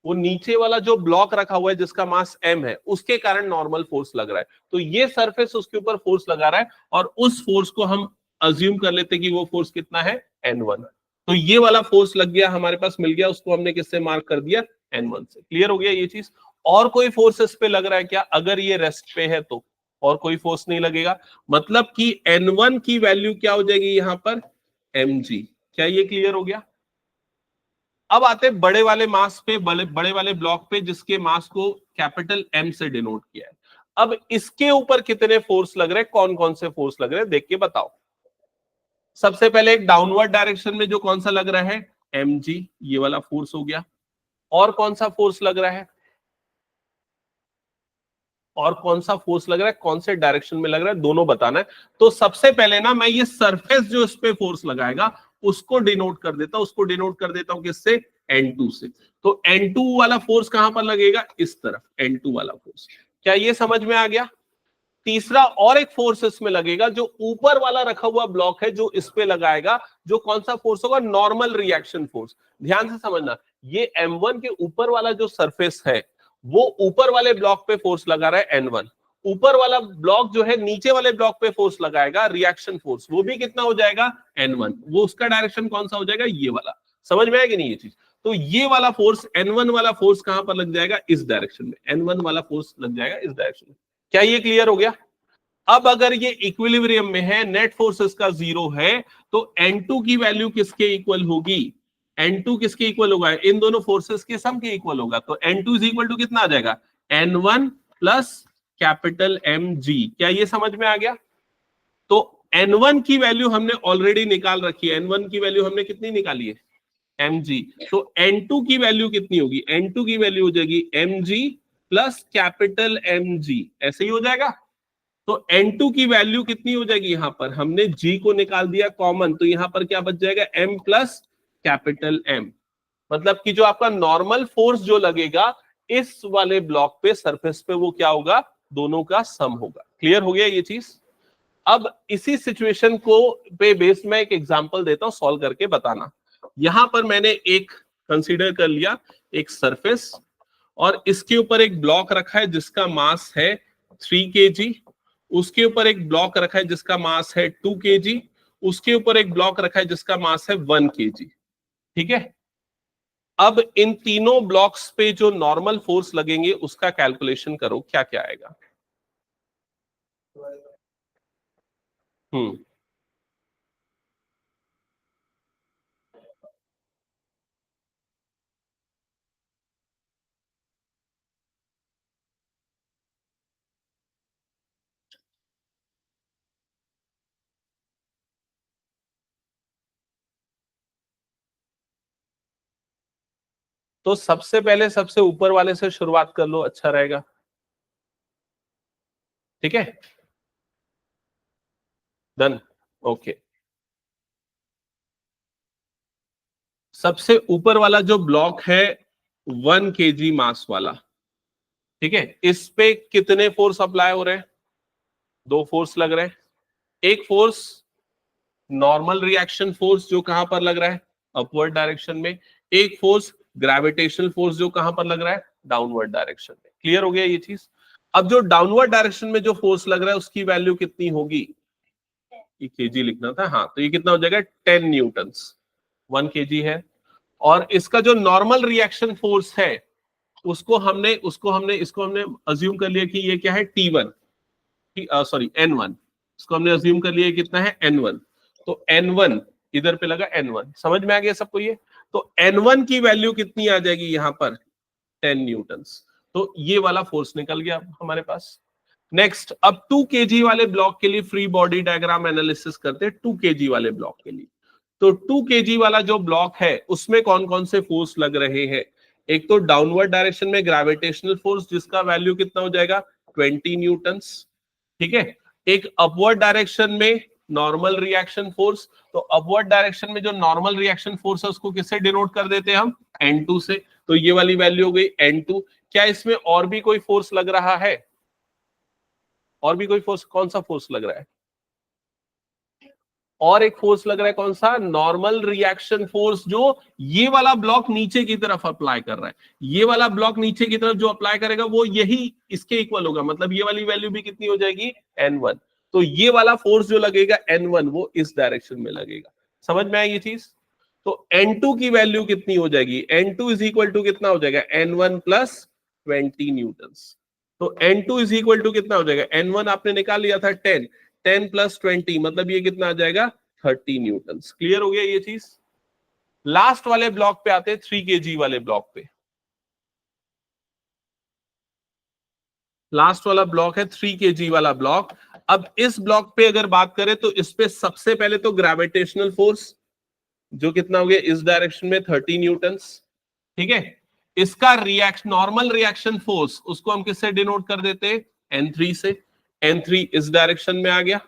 वो नीचे वाला जो ब्लॉक रखा हुआ है जिसका मास m है उसके कारण नॉर्मल फोर्स लग रहा है। तो ये सरफेस उसके ऊपर फोर्स लगा रहा है और उस फोर्स को हम अज्यूम कर लेते कि वो फोर्स कितना है, n1। तो ये वाला फोर्स लग गया, हमारे पास मिल गया, उसको हमने किससे मार्क कर दिया, n1 से। क्लियर हो गया ये चीज? और कोई फोर्स इस पे लग रहा है क्या, अगर ये रेस्ट पे है तो? और कोई फोर्स नहीं लगेगा, मतलब कि n1 की वैल्यू क्या हो जाएगी यहां पर, mg। क्या ये क्लियर हो गया? अब आते बड़े वाले मास पे, बड़े वाले ब्लॉक पे जिसके मास को कैपिटल M से डिनोट किया है। अब इसके ऊपर कितने फोर्स लग रहे हैं, कौन कौन से फोर्स लग रहे हैं देख के बताओ। सबसे पहले एक डाउनवर्ड डायरेक्शन में जो कौन सा लग रहा है, mg, ये वाला फोर्स हो गया। और कौन सा फोर्स लग रहा है, और कौन सा फोर्स लग रहा है, कौन से डायरेक्शन में लग रहा है, दोनों बताना है। तो सबसे पहले ना मैं ये सरफेस जो इस पे फोर्स लगाएगा उसको डिनोट कर देता हूं, उसको डिनोट कर देता हूं किससे, N2 से। तो N2 वाला फोर्स कहां पर लगेगा, इस तरफ, N2 वाला फोर्स। क्या ये समझ में आ गया? तीसरा और एक फोर्स इसमें लगेगा जो ऊपर वाला रखा हुआ ब्लॉक है जो इस पे लगाएगा, जो कौन सा फोर्स होगा, नॉर्मल रिएक्शन फोर्स। ध्यान से समझना, ये M1 के ऊपर वाला जो सरफेस है वो ऊपर वाले ब्लॉक पे फोर्स लगा रहा है N1, ऊपर वाला ब्लॉक जो है नीचे वाले ब्लॉक पे फोर्स लगाएगा रिएक्शन फोर्स, वो भी कितना हो जाएगा N1, वो उसका डायरेक्शन कौन सा हो जाएगा, ये वाला। समझ में आएगी नहीं ये चीज? तो ये वाला फोर्स N1 वाला फोर्स कहां पर लग जाएगा, इस डायरेक्शन में, N1 वाला फोर्स लग जाएगा इस डायरेक्शन में। क्या ये क्लियर हो गया? अब अगर ये इक्विलिब्रियम में है, नेट फोर्स इसका 0 है, तो N2 की वैल्यू किसके इक्वल होगी, N2 किसके इक्वल होगा, इन दोनों फोर्सेस के सम के इक्वल होगा। तो N2 इज इक्वल टू कितना आ जाएगा, N1 प्लस कैपिटल mg। क्या ये समझ में आ गया? तो N1 की वैल्यू हमने ऑलरेडी निकाल रखी है, N1 की वैल्यू हमने कितनी निकाली है, mg। तो N2 की वैल्यू कितनी होगी, N2 की वैल्यू हो जाएगी mg प्लस कैपिटल mg, ऐसे ही हो जाएगा। तो N2 की वैल्यू कितनी हो जाएगी, यहां पर हमने G को निकाल दिया कॉमन, तो यहां पर क्या बच जाएगा, M प्लस कैपिटल M। मतलब कि जो आपका नॉर्मल फोर्स जो लगेगा इस वाले ब्लॉक पे, सरफेस पे, वो क्या होगा, दोनों का सम होगा। क्लियर हो गया ये चीज? अब इसी सिचुएशन को पे बेस में एक एग्जांपल देता हूं, सॉल्व करके बताना। यहां पर मैंने एक कंसीडर कर लिया, एक सरफेस, और इसके ऊपर एक ब्लॉक रखा है जिसका मास है 3 kg, उसके ऊपर एक ब्लॉक रखा है जिसका मास है 2 kg, उसके ऊपर एक ब्लॉक रखा है जिसका मास है 1 kg। ठीक है, अब इन तीनों ब्लॉक्स पे जो नॉर्मल फोर्स लगेंगे उसका कैलकुलेशन करो, क्या क्या आएगा। हम्म, तो सबसे पहले सबसे ऊपर वाले से शुरुआत कर लो, अच्छा रहेगा। ठीक है, डन, ओके। सबसे ऊपर वाला जो ब्लॉक है 1 kg मास वाला, ठीक है, इस पे कितने फोर्स अप्लाई हो रहे हैं, 2 फोर्स लग रहे हैं। एक फोर्स नॉर्मल रिएक्शन फोर्स जो कहां पर लग रहा है, अपवर्ड डायरेक्शन में। एक फोर्स ग्रेविटेशनल फोर्स जो कहां पर लग रहा है, डाउनवर्ड डायरेक्शन में। क्लियर हो गया ये चीज? अब जो डाउनवर्ड डायरेक्शन में जो फोर्स लग रहा है उसकी वैल्यू कितनी होगी, ये केजी लिखना था, हाँ, तो ये कितना हो जाएगा, 10 न्यूटन्स, 1 kg है। और इसका जो नॉर्मल रिएक्शन फोर्स है इसको हमने अज्यूम कर लिया कि ये क्या है, T1, सॉरी N1, इसको हमने अज्यूम कर लिया कितना है, N1। तो N1 इधर पे लगा, N1, समझ में आ गया सबको ये? तो N1 की वैल्यू कितनी आ जाएगी यहां पर, 10 न्यूटन्स। तो ये वाला फोर्स निकल गया हमारे पास। नेक्स्ट, अब 2 kg वाले ब्लॉक के लिए फ्री बॉडी डायग्राम एनालिसिस करते हैं, 2 kg वाले ब्लॉक के लिए। तो 2 kg वाला जो ब्लॉक है उसमें कौन कौन से फोर्स लग रहे हैं। एक तो डाउनवर्ड डायरेक्शन में ग्रेविटेशनल फोर्स जिसका वैल्यू कितना हो जाएगा, 20 न्यूटन्स। ठीक है, एक अपवर्ड डायरेक्शन में नॉर्मल रिएक्शन फोर्स, तो अपवर्ड डायरेक्शन में जो नॉर्मल रिएक्शन फोर्स है उसको किससे डिनोट कर देते हैं हम, N2 से। तो ये वाली वैल्यू हो गई N2। क्या इसमें और भी कोई फोर्स लग रहा है, और भी कोई फोर्स, कौन सा फोर्स लग रहा है, और एक फोर्स लग रहा है, कौन सा, नॉर्मल रिएक्शन फोर्स, जो ये वाला ब्लॉक नीचे की तरफ अप्लाई कर रहा है। ये वाला ब्लॉक नीचे की तरफ जो अप्लाई करेगा वो यही इसके इक्वल होगा, मतलब ये वाली वैल्यू भी कितनी हो जाएगी, N1। तो ये वाला फोर्स जो लगेगा N1 वो इस डायरेक्शन में लगेगा। समझ में आई ये चीज? तो N2 की वैल्यू कितनी हो जाएगी, N2 इज इक्वल टू कितना हो जाएगा, N1 प्लस 20 न्यूटन्स। तो N2 इज इक्वल टू कितना हो जाएगा, N1 आपने निकाल लिया था 10, 10 प्लस 20 मतलब ये कितना आ जाएगा, 30 न्यूटन्स। क्लियर हो गया ये चीज? लास्ट वाले ब्लॉक पे आते हैं, 3 kg वाले ब्लॉक पे। लास्ट वाला ब्लॉक है 3 kg वाला ब्लॉक। अब इस ब्लॉक पे अगर बात करें तो इस पे सबसे पहले तो ग्रेविटेशनल फोर्स जो कितना हो गया इस डायरेक्शन में, 30 न्यूटन्स। ठीक है, इसका रिएक्शन, नॉर्मल रिएक्शन फोर्स, उसको हम किससे डिनोट कर देते हैं, N3 से। N3 इस डायरेक्शन में आ गया।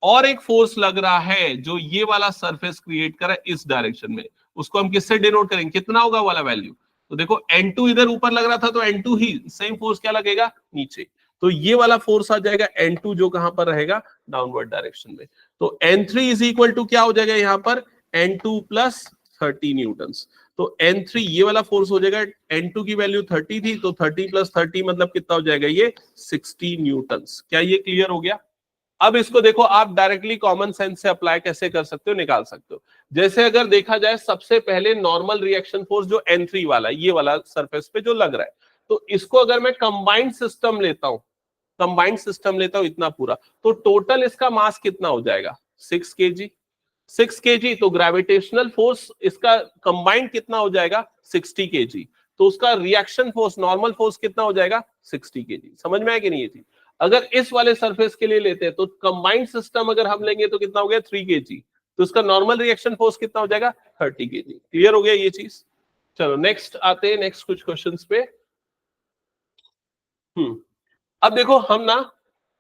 और एक फोर्स लग रहा है जो ये वाला सरफेस क्रिएट कर रहा है इस डायरेक्शन में, उसको हम किससे डिनोट करेंगे, कितना होगा वाला वैल्यू। तो देखो N2 इधर ऊपर लग रहा था तो N2 ही सेम फोर्स क्या लगेगा नीचे, तो ये वाला फोर्स आ जाएगा N2 जो कहां पर रहेगा, डाउनवर्ड डायरेक्शन में। तो N3 इज इक्वल टू क्या हो जाएगा यहां पर, N2 प्लस 30 न्यूटन। तो N3 ये वाला फोर्स हो जाएगा, N2 की वैल्यू 30 थी, तो 30 प्लस 30 मतलब कितना हो जाएगा, ये 60 न्यूटन। क्या ये क्लियर हो गया? अब इसको देखो, आप डायरेक्टली कॉमन सेंस से अप्लाई कैसे कर सकते हो, निकाल सकते हो। जैसे अगर देखा जाए, सबसे पहले नॉर्मल रिएक्शन फोर्स जो N3 वाला, ये वाला सरफेस पे जो लग रहा है, तो इसको अगर मैं कंबाइंड सिस्टम लेता हूं, कंबाइंड सिस्टम लेता हूं इतना पूरा, तो टोटल इसका मास कितना हो जाएगा, 6 kg। 6 kg, तो ग्रेविटेशनल फोर्स इसका कंबाइंड कितना हो जाएगा, 60 kg। तो उसका रिएक्शन फोर्स, नॉर्मल फोर्स कितना हो जाएगा, 60 kg। समझ में आया कि नहीं ये चीज? अगर इस वाले सरफेस के लिए लेते हैं तो कंबाइंड सिस्टम अगर हम लेंगे तो कितना हो गया, 3 kg। तो उसका नॉर्मल रिएक्शन फोर्स कितना हो जाएगा, 30 kg। क्लियर हो गया ये चीज? चलो नेक्स्ट आते हैं, नेक्स्ट कुछ क्वेश्चंस पे। अब देखो हम ना,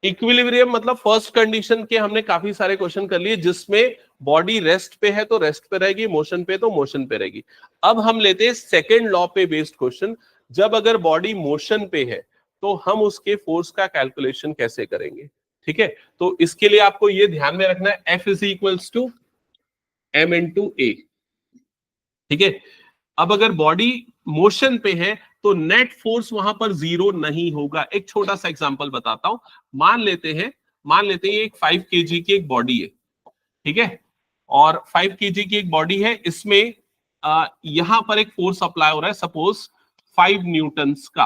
इक्विलिब्रियम मतलब फर्स्ट कंडीशन के हमने काफी सारे क्वेश्चन कर लिए, जिसमें बॉडी रेस्ट पे है तो रेस्ट पे रहेगी, मोशन पे तो मोशन पे रहेगी। अब हम लेते हैं सेकेंड लॉ पे बेस्ड क्वेश्चन। जब अगर बॉडी मोशन पे है तो हम उसके फोर्स का कैलकुलेशन कैसे करेंगे? ठीक है, तो इसके लिए आपको ये ध्यान में रखना है, F is equals to M×A। ठीक है, अब अगर बॉडी मोशन पे है तो नेट फोर्स वहां पर जीरो नहीं होगा। एक छोटा सा एग्जांपल बताता हूं। मान लेते हैं एक 5 kg की एक बॉडी है, ठीक है, और 5 kg की एक बॉडी है, इसमें यहां पर एक फोर्स अप्लाई हो रहा है, सपोज 5 न्यूटन्स का,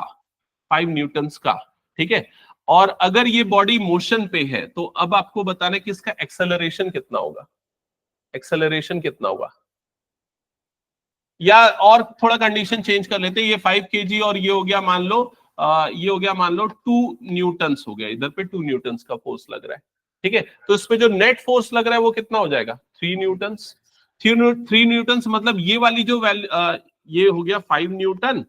5 न्यूटन्स का, ठीक है। और अगर ये बॉडी मोशन पे है तो अब आपको बताना है कि इसका एक्सेलरेशन कितना होगा, एक्सेलरेशन कितना होगा। या और थोड़ा कंडीशन चेंज कर लेते हैं, ये 5 kg और ये हो गया मान लो, ये हो गया मान लो 2 न्यूटन्स हो गया, इधर पे 2 न्यूटन्स का फोर्स लग रहा है, ठीक है। तो इस पे जो नेट फोर्स लग रहा है वो कितना हो जाएगा, 3 न्यूटन्स। 3 न्यूटन्स मतलब ये वाली जो वैल्यू, ये हो गया 5 न्यूटन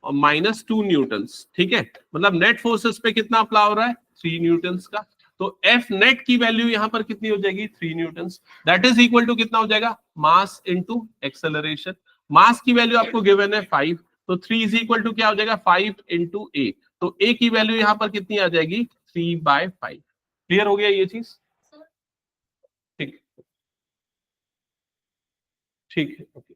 और माइनस 2 न्यूटन्स, ठीक है। मतलब नेट फोर्स इस पे कितना अप्लाई हो रहा है, 3 न्यूटन्स का। तो एफ नेट की वैल्यू यहां पर कितनी हो जाएगी, 3 newtons. That is equal to कितना हो जाएगा, मास इंटू एक्सेलरेशन। मास की वैल्यू आपको गिवन है 5, तो 3 इज इक्वल टू क्या हो जाएगा, 5 × A। तो A की वैल्यू यहां पर कितनी आ जाएगी, 3/5। क्लियर हो गया ये चीज? ठीक, ठीक है, ओके।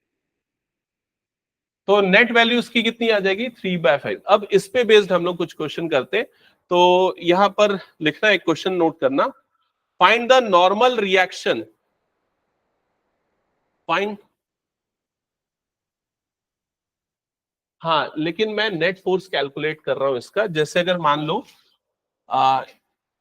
तो नेट वैल्यू उसकी कितनी आ जाएगी, 3/5। अब इस पे बेस्ड हम लोग कुछ क्वेश्चन करते हैं। तो यहां पर लिखना, एक क्वेश्चन नोट करना, find the normal reaction, find, हाँ लेकिन मैं नेट फोर्स कैलकुलेट कर रहा हूं इसका। जैसे अगर मान लो, आ,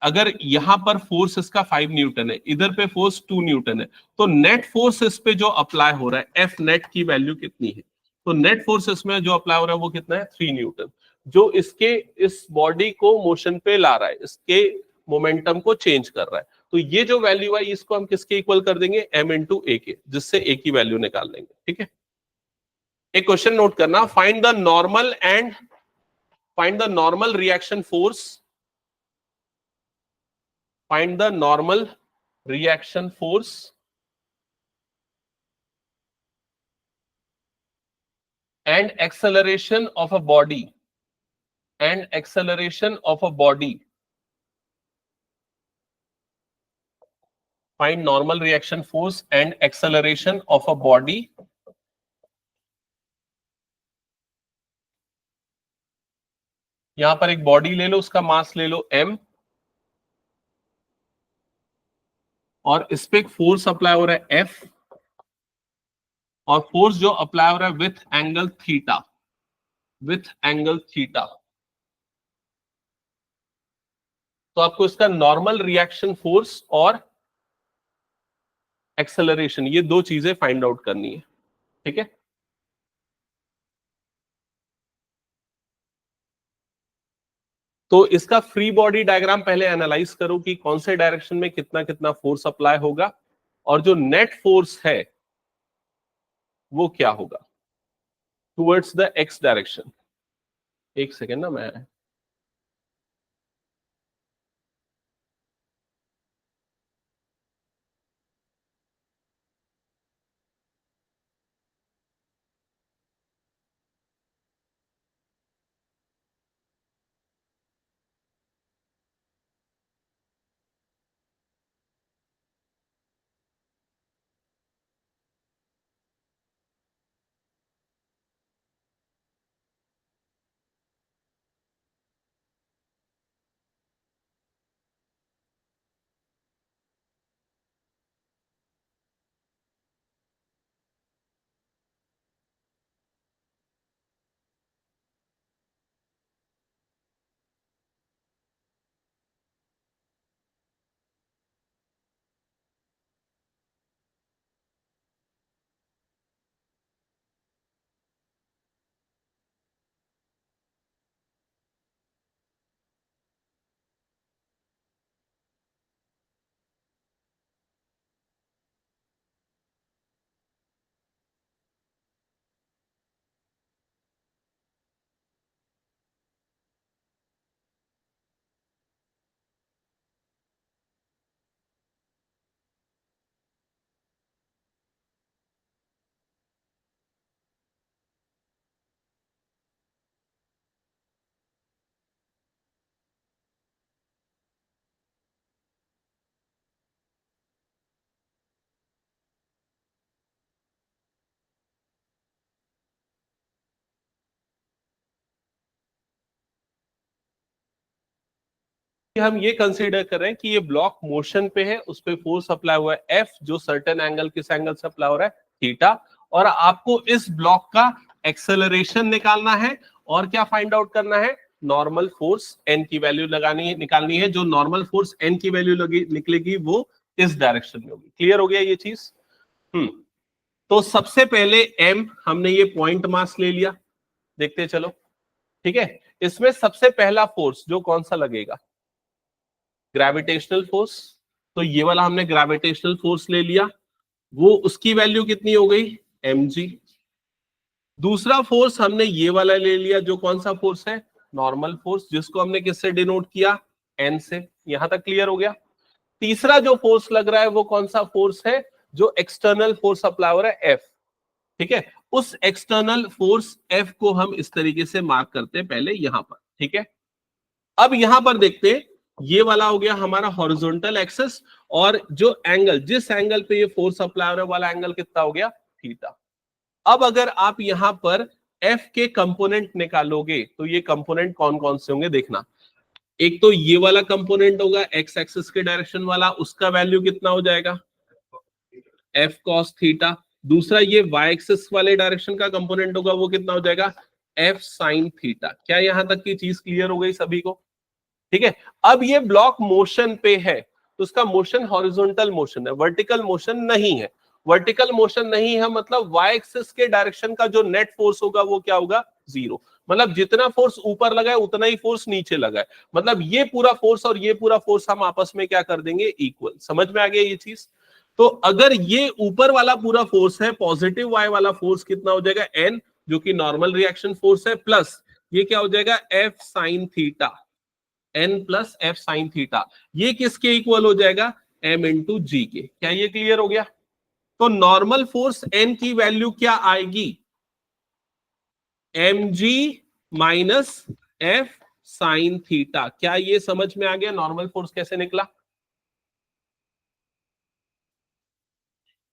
अगर यहां पर फोर्स इसका 5 न्यूटन है, इधर पे फोर्स 2 न्यूटन है, तो नेट फोर्स इस पे जो अप्लाई हो रहा है, एफ नेट की वैल्यू कितनी है? तो नेट फोर्स इसमें जो अप्लाई हो रहा है वो कितना है, 3 न्यूटन, जो इसके, इस बॉडी को मोशन पे ला रहा है, इसके मोमेंटम को चेंज कर रहा है। तो ये जो वैल्यू है इसको हम किसके इक्वल कर देंगे, M×A के, जिससे A की वैल्यू निकाल लेंगे, ठीक है। एक क्वेश्चन नोट करना, find the normal reaction force, find the normal reaction force and acceleration of a body, and acceleration of a body. Find normal reaction force and acceleration of a body यहां पर एक body ले लो, उसका मास ले लो m, और इस पे एक फोर्स अप्लाई हो रहा है F, और फोर्स जो अप्लाई हो रहा है with angle theta, with angle theta. तो आपको इसका नॉर्मल रिएक्शन फोर्स और एक्सेलरेशन, ये दो चीजें फाइंड आउट करनी है, ठीक है। तो इसका फ्री बॉडी डायग्राम पहले एनालाइज करो कि कौन से डायरेक्शन में कितना कितना फोर्स अप्लाई होगा, और जो नेट फोर्स है वो क्या होगा टुवर्ड्स द एक्स डायरेक्शन। एक सेकेंड ना, मैं हम ये कंसीडर कर रहे हैं कि ये ब्लॉक मोशन पे है, उस पे फोर्स अप्लाई हुआ है एफ, जो सर्टेन एंगल, किस एंगल से अप्लाई हो रहा है, थीटा, और आपको इस ब्लॉक का एक्सेलरेशन निकालना है और क्या फाइंड आउट करना है, नॉर्मल फोर्स एन की वैल्यू लगानी है, निकालनी है। जो नॉर्मल फोर्स एन की वैल्यू लगी निकलेगी वो इस डायरेक्शन में होगी। क्लियर हो गया ये चीज? तो सबसे पहले एम, हमने ये पॉइंट मास ले लिया, देखते चलो। ठीक है, इसमें सबसे पहला फोर्स जो कौन सा लगेगा, ग्रेविटेशनल फोर्स। तो ये वाला हमने ग्रेविटेशनल फोर्स ले लिया, वो उसकी वैल्यू कितनी हो गई, mg। दूसरा फोर्स हमने ये वाला ले लिया, जो कौन सा फोर्स है, नॉर्मल फोर्स, जिसको हमने किससे डिनोट किया, n से। यहां तक क्लियर हो गया? तीसरा जो फोर्स लग रहा है वो कौन सा फोर्स है, जो एक्सटर्नल फोर्स अप्लाई हो रहा है, F। ठीक है, उस एक्सटर्नल फोर्स F को हम इस तरीके से मार्क करते हैं पहले यहां पर। ठीक है, अब यहां पर देखते हैं, ये वाला हो गया हमारा हॉरिजॉन्टल एक्सिस, और जो एंगल, जिस एंगल पे ये फोर्स अप्लाई हो रहा है वाला एंगल कितना हो गया, थीटा। अब अगर आप यहां पर एफ के कंपोनेंट निकालोगे तो ये कंपोनेंट कौन कौन से होंगे देखना। एक तो ये वाला कंपोनेंट होगा एक्स एक्सिस के डायरेक्शन वाला, उसका वैल्यू कितना हो जाएगा, एफ कॉस थीटा। दूसरा ये वाई एक्सिस वाले डायरेक्शन का कंपोनेंट होगा, वो कितना हो जाएगा, एफ साइन थीटा। क्या यहां तक की चीज क्लियर हो गई सभी को? ठीक है, अब ये ब्लॉक मोशन पे है, तो उसका मोशन हॉरिजॉन्टल मोशन है, वर्टिकल मोशन नहीं है। वर्टिकल मोशन नहीं है मतलब वाई एक्सिस के डायरेक्शन का जो नेट फोर्स होगा वो क्या होगा, जीरो। मतलब जितना फोर्स ऊपर लगा है उतना ही फोर्स नीचे लगा है, मतलब ये पूरा फोर्स और ये पूरा फोर्स हम आपस में क्या कर देंगे, इक्वल। समझ में आ गया ये चीज? तो अगर ये ऊपर वाला पूरा फोर्स है, पॉजिटिव वाई वाला फोर्स कितना हो जाएगा, एन, जो कि नॉर्मल रिएक्शन फोर्स है, प्लस ये क्या हो जाएगा, F sine theta, N plus F sine theta. ये किसके इक्वल हो जाएगा, एम इंटू जी के। क्या ये क्लियर हो गया? तो नॉर्मल फोर्स एन की वैल्यू क्या आएगी, M G minus F sine theta. क्या ये समझ में आ गया नॉर्मल फोर्स कैसे निकला?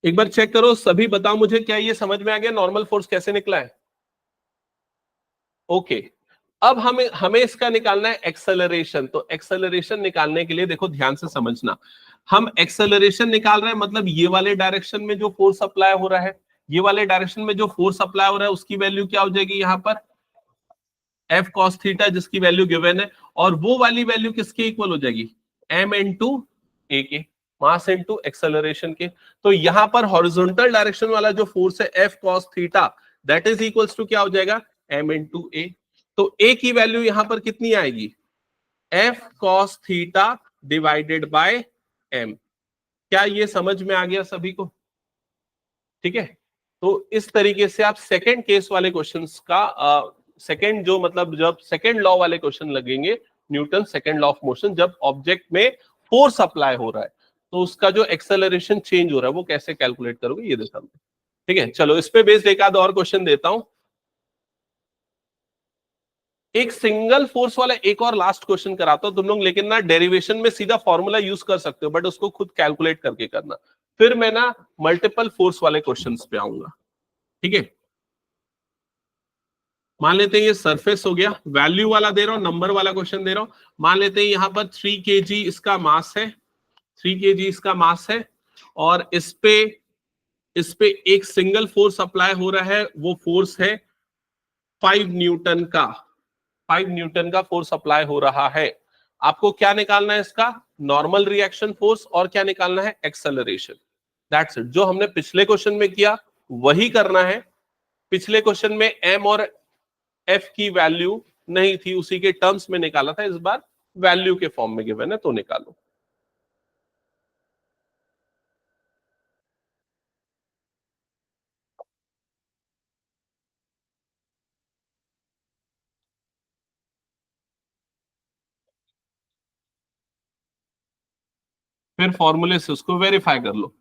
एक बार चेक करो सभी, बताओ मुझे, क्या ये समझ में आ गया नॉर्मल फोर्स कैसे निकला है? ओके, अब हमें हमें इसका निकालना है एक्सेलरेशन। तो एक्सेलरेशन निकालने के लिए देखो ध्यान से समझना, हम एक्सेलरेशन निकाल रहे हैं मतलब ये वाले डायरेक्शन में जो फोर्स अप्लाई हो रहा है, ये वाले डायरेक्शन में जो फोर्स अप्लाई हो रहा है उसकी वैल्यू क्या हो जाएगी यहां पर, एफ कॉस थीटा, जिसकी वैल्यू गिवन है, और वो वाली वैल्यू किसके इक्वल हो जाएगी, एम इंटू ए के, मास इंटू एक्सेलरेशन के। तो यहां पर हॉरिजॉन्टल डायरेक्शन वाला जो फोर्स है F cos theta, that is equals to क्या हो जाएगा, एम इंटू ए। तो ए की वैल्यू यहां पर कितनी आएगी, F cos theta divided by M. क्या ये समझ में आ गया सभी को? ठीक है, तो इस तरीके से आप सेकेंड केस वाले क्वेश्चंस का सेकेंड जो मतलब जब सेकेंड लॉ वाले क्वेश्चन लगेंगे, Newton second law of motion, जब ऑब्जेक्ट में फोर्स अप्लाई हो रहा है तो उसका जो एक्सेलरेशन चेंज हो रहा है वो कैसे कैलकुलेट करोगे ये देखा। ठीक है, चलो इस पे बेस्ड एक आध और क्वेश्चन देता हूं। एक सिंगल फोर्स वाला एक और लास्ट क्वेश्चन कराता हूं तुम लोग, लेकिन ना डेरिवेशन में सीधा फॉर्मूला यूज कर सकते हो बट उसको खुद कैलकुलेट करके करना, फिर मैं ना मल्टीपल फोर्स वाले क्वेश्चंस पे आऊंगा। ठीक है, मान लेते हैं ये सरफेस हो गया, वैल्यू वाला दे रहा हूं, नंबर वाला क्वेश्चन दे रहा हूं। मान लेते हैं यहां पर 3 kg इसका मास है, 3 kg इसका मास है, और इस पे एक सिंगल फोर्स अप्लाई हो रहा है, वो फोर्स है 5 न्यूटन का, 5 न्यूटन का फोर्स अप्लाई हो रहा है। आपको क्या निकालना है इसका, नॉर्मल रिएक्शन फोर्स, और क्या निकालना है, एक्सेलरेशन। दैट्स इट, जो हमने पिछले क्वेश्चन में किया वही करना है। पिछले क्वेश्चन में एम और एफ की वैल्यू नहीं थी, उसी के टर्म्स में निकाला था, इस बार वैल्यू के फॉर्म में गिवन है तो निकालो। फिर फॉर्मूले से उसको वेरीफाई कर लो।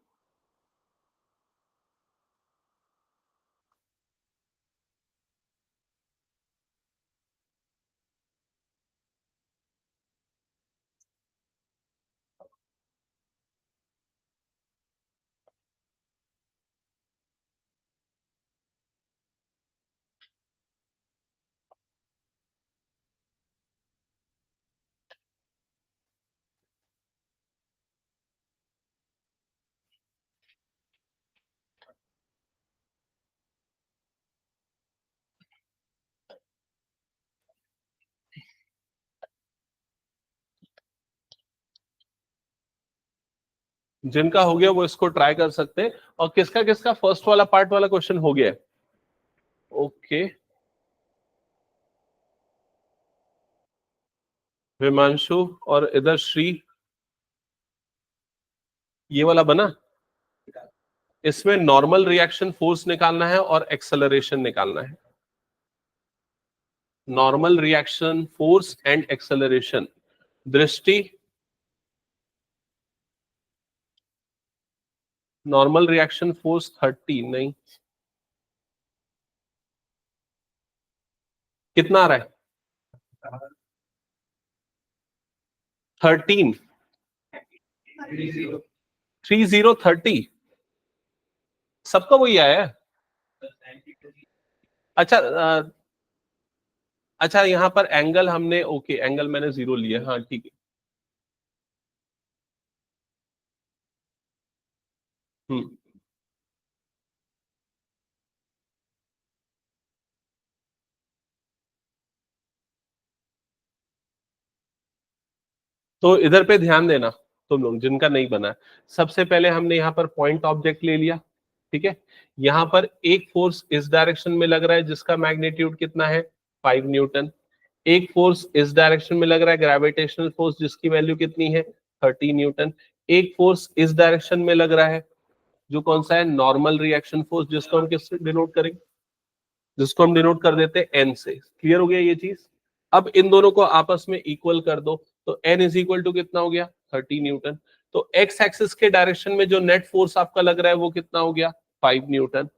जिनका हो गया वो इसको ट्राई कर सकते हैं। और किसका किसका फर्स्ट वाला पार्ट वाला क्वेश्चन हो गया है? ओके, हिमांशु और इधर श्री, ये वाला बना। इसमें नॉर्मल रिएक्शन फोर्स निकालना है और एक्सेलरेशन निकालना है। Normal reaction force and acceleration. दृष्टि, नॉर्मल रिएक्शन फोर्स 30 नहीं, कितना आ रहा है? 13, 30 सबका वही आया है। अच्छा अच्छा, यहाँ पर एंगल हमने, ओके एंगल मैंने 0 लिया, हाँ ठीक है। हम्म, तो इधर पे ध्यान देना तुम लोग जिनका नहीं बना है। सबसे पहले हमने यहाँ पर पॉइंट ऑब्जेक्ट ले लिया, ठीक है। यहाँ पर एक फोर्स इस डायरेक्शन में लग रहा है जिसका मैग्नीट्यूड कितना है, 5 न्यूटन। एक फोर्स इस डायरेक्शन में लग रहा है, ग्रेविटेशनल फोर्स, जिसकी वैल्यू कितनी है, 30 न्यूटन। एक फोर्स इस डायरेक्शन में लग रहा है जो कौन सा है, नॉर्मल रिएक्शन फोर्स, जिसको हम किससे डिनोट करेंगे, जिसको हम डिनोट कर देते हैं एन से। क्लियर हो गया ये चीज? अब इन दोनों को आपस में इक्वल कर दो, तो एन इज इक्वल टू कितना हो गया, 30 न्यूटन। तो एक्स एक्सिस के डायरेक्शन में जो नेट फोर्स आपका लग रहा है वो कितना हो गया, 5 न्यूटन।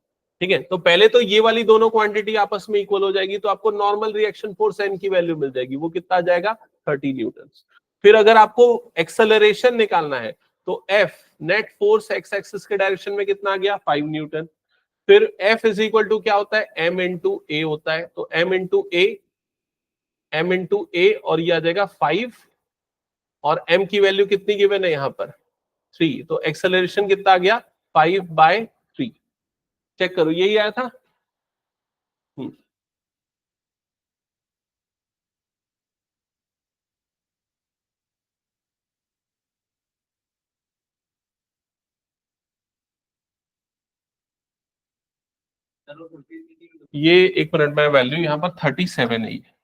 ठीक है, तो पहले तो ये वाली दोनों क्वांटिटी आपस में इक्वल हो जाएगी, तो आपको नॉर्मल रिएक्शन फोर्स एन की वैल्यू मिल जाएगी, वो कितना आ जाएगा, 30 न्यूटन। फिर अगर आपको एक्सेलरेशन निकालना है तो F, net force x axis के डायरेक्शन में कितना आ गया, 5 न्यूटन। फिर एफ इज इक्वल टू क्या होता है, एम इंटू ए होता है, तो एम इंटू ए, एम इंटू ए, और ये आ जाएगा 5, और एम की वैल्यू कितनी गिवन है यहाँ पर, 3। तो एक्सेलरेशन कितना आ गया, 5/3। चेक करो, यही आया था। हम्म, ये एक मिनट में वैल्यू यहाँ पर 37 है।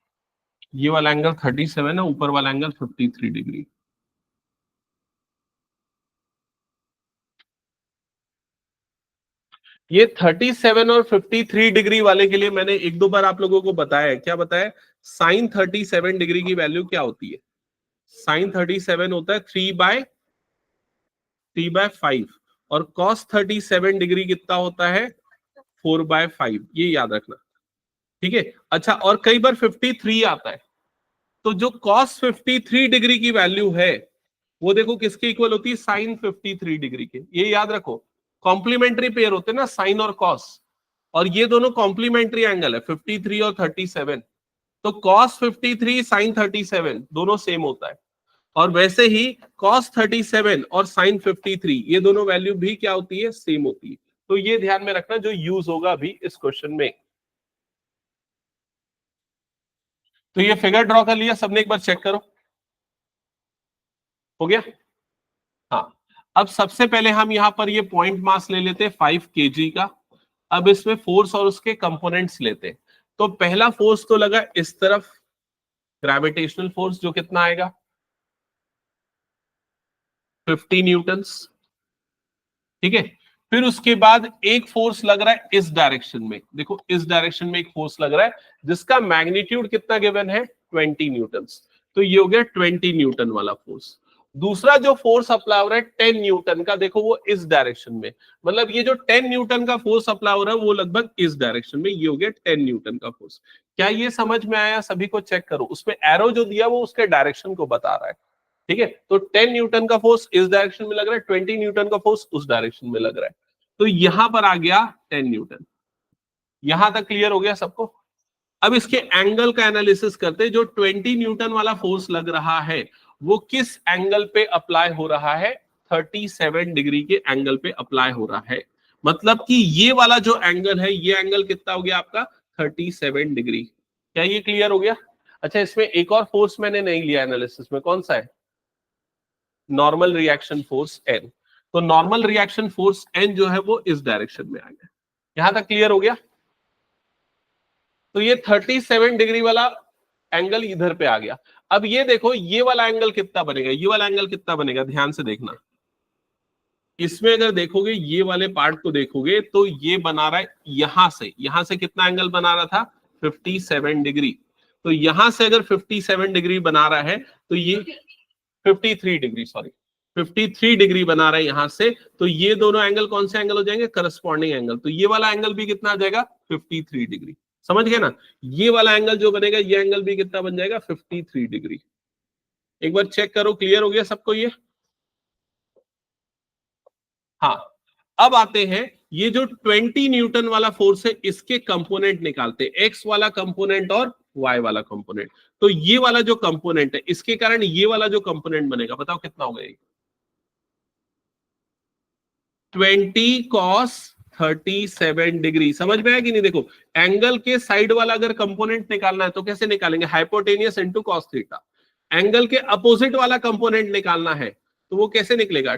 ये वाला एंगल 37 है, ऊपर वाला एंगल 53 डिग्री। ये 37 और 53 डिग्री वाले के लिए मैंने एक दो बार आप लोगों को बताया है। क्या बताया? साइन 37 डिग्री की वैल्यू क्या होती है? साइन 37 होता है 3/5, और कॉस 37 डिग्री कितना होता है, 4/5। ये याद रखना, ठीक है। अच्छा, और कई बार 53 आता है, तो जो कॉस 53 डिग्री की वैल्यू है वो देखो किसके इक्वल होती है, साइन 53 डिग्री के। ये याद रखो, कॉम्प्लीमेंट्री पेयर होते हैं ना साइन और कॉस, और ये दोनों कॉम्प्लीमेंट्री एंगल है, 53 और 37। तो कॉस 53 साइन 37 दोनों सेम होता है, और वैसे ही cos 37 और sin 53 ये दोनों वैल्यू भी क्या होती है, सेम होती है। तो ये ध्यान में रखना जो यूज होगा अभी इस क्वेश्चन में। तो ये फिगर ड्रॉ कर लिया सबने, एक बार चेक करो, हो गया? हाँ, अब सबसे पहले हम यहां पर ये पॉइंट मास ले लेते हैं 5 kg का। अब इसमें फोर्स और उसके कंपोनेंट्स लेते हैं। तो पहला फोर्स तो लगा इस तरफ, ग्रेविटेशनल फोर्स, जो कितना आएगा, 50 न्यूटन्स, ठीक है। फिर उसके बाद एक फोर्स लग रहा है इस डायरेक्शन में, देखो इस डायरेक्शन में एक फोर्स लग रहा है जिसका मैग्नीट्यूड कितना गिवन है, 20 न्यूटन। तो ये हो गया 20 न्यूटन वाला फोर्स। दूसरा जो फोर्स अप्लाई हो रहा है 10 न्यूटन का, देखो वो इस डायरेक्शन में, मतलब ये जो 10 न्यूटन का फोर्स अप्लाई हो रहा है वो लगभग इस डायरेक्शन में, ये हो गया 10 न्यूटन का फोर्स। क्या ये समझ में आया? सभी को चेक करो, उसमें एरो जो दिया वो उसके डायरेक्शन को बता रहा है, ठीक है। तो 10 न्यूटन का फोर्स इस डायरेक्शन में लग रहा है, 20 न्यूटन का फोर्स उस डायरेक्शन में लग रहा है। तो यहां पर आ गया 10 न्यूटन। यहां तक क्लियर हो गया सबको? अब इसके एंगल का एनालिसिस करते हैं। जो 20 न्यूटन वाला फोर्स लग रहा है वो किस एंगल पे अप्लाई हो रहा है, 37 डिग्री के एंगल पे अप्लाई हो रहा है। मतलब कि ये वाला जो एंगल है, ये एंगल कितना हो गया आपका, 37 डिग्री। क्या ये क्लियर हो गया? अच्छा, इसमें एक और फोर्स मैंने नहीं लिया एनालिसिस में, कौन सा है, नॉर्मल रिएक्शन फोर्स एन। तो नॉर्मल रिएक्शन फोर्स एन जो है वो इस डायरेक्शन में आ गया। यहां तक क्लियर हो गया? तो ये 37 डिग्री वाला एंगल इधर पे आ गया। अब ये देखो ये वाला एंगल कितना बनेगा, ये वाला एंगल कितना बनेगा, ध्यान से देखना। इसमें अगर देखोगे ये वाले पार्ट को देखोगे तो ये बना रहा है यहां से कितना एंगल बना रहा था 57 डिग्री। तो यहां से अगर 57 डिग्री बना रहा है तो ये 53 डिग्री, सॉरी 53 डिग्री बना रहा है यहां से, तो ये दोनों एंगल कौन से एंगल हो जाएंगे, करस्पॉन्डिंग एंगल। तो ये वाला एंगल भी कितना आ जाएगा 53 डिग्री। समझ गए ना? ये वाला एंगल जो बनेगा ये एंगल भी कितना बन जाएगा 53 डिग्री। एक बार चेक करो, क्लियर हो गया सबको ये? हाँ, अब आते हैं ये जो 20 न्यूटन वाला फोर्स है इसके कंपोनेंट निकालते हैं, एक्स वाला कंपोनेंट और वाई वाला कंपोनेंट। तो ये वाला जो कंपोनेंट है इसके कारण ये वाला जो कंपोनेंट बनेगा बताओ कितना होगा ये 20 cos 37 डिग्री। समझ में आया कि नहीं? देखो एंगल के साइड वाला अगर कंपोनेंट निकालना है तो कैसे निकालेंगे, hypotenuse into cos theta. Angle के अपोजिट वाला कंपोनेंट निकालना है तो वो कैसे निकलेगा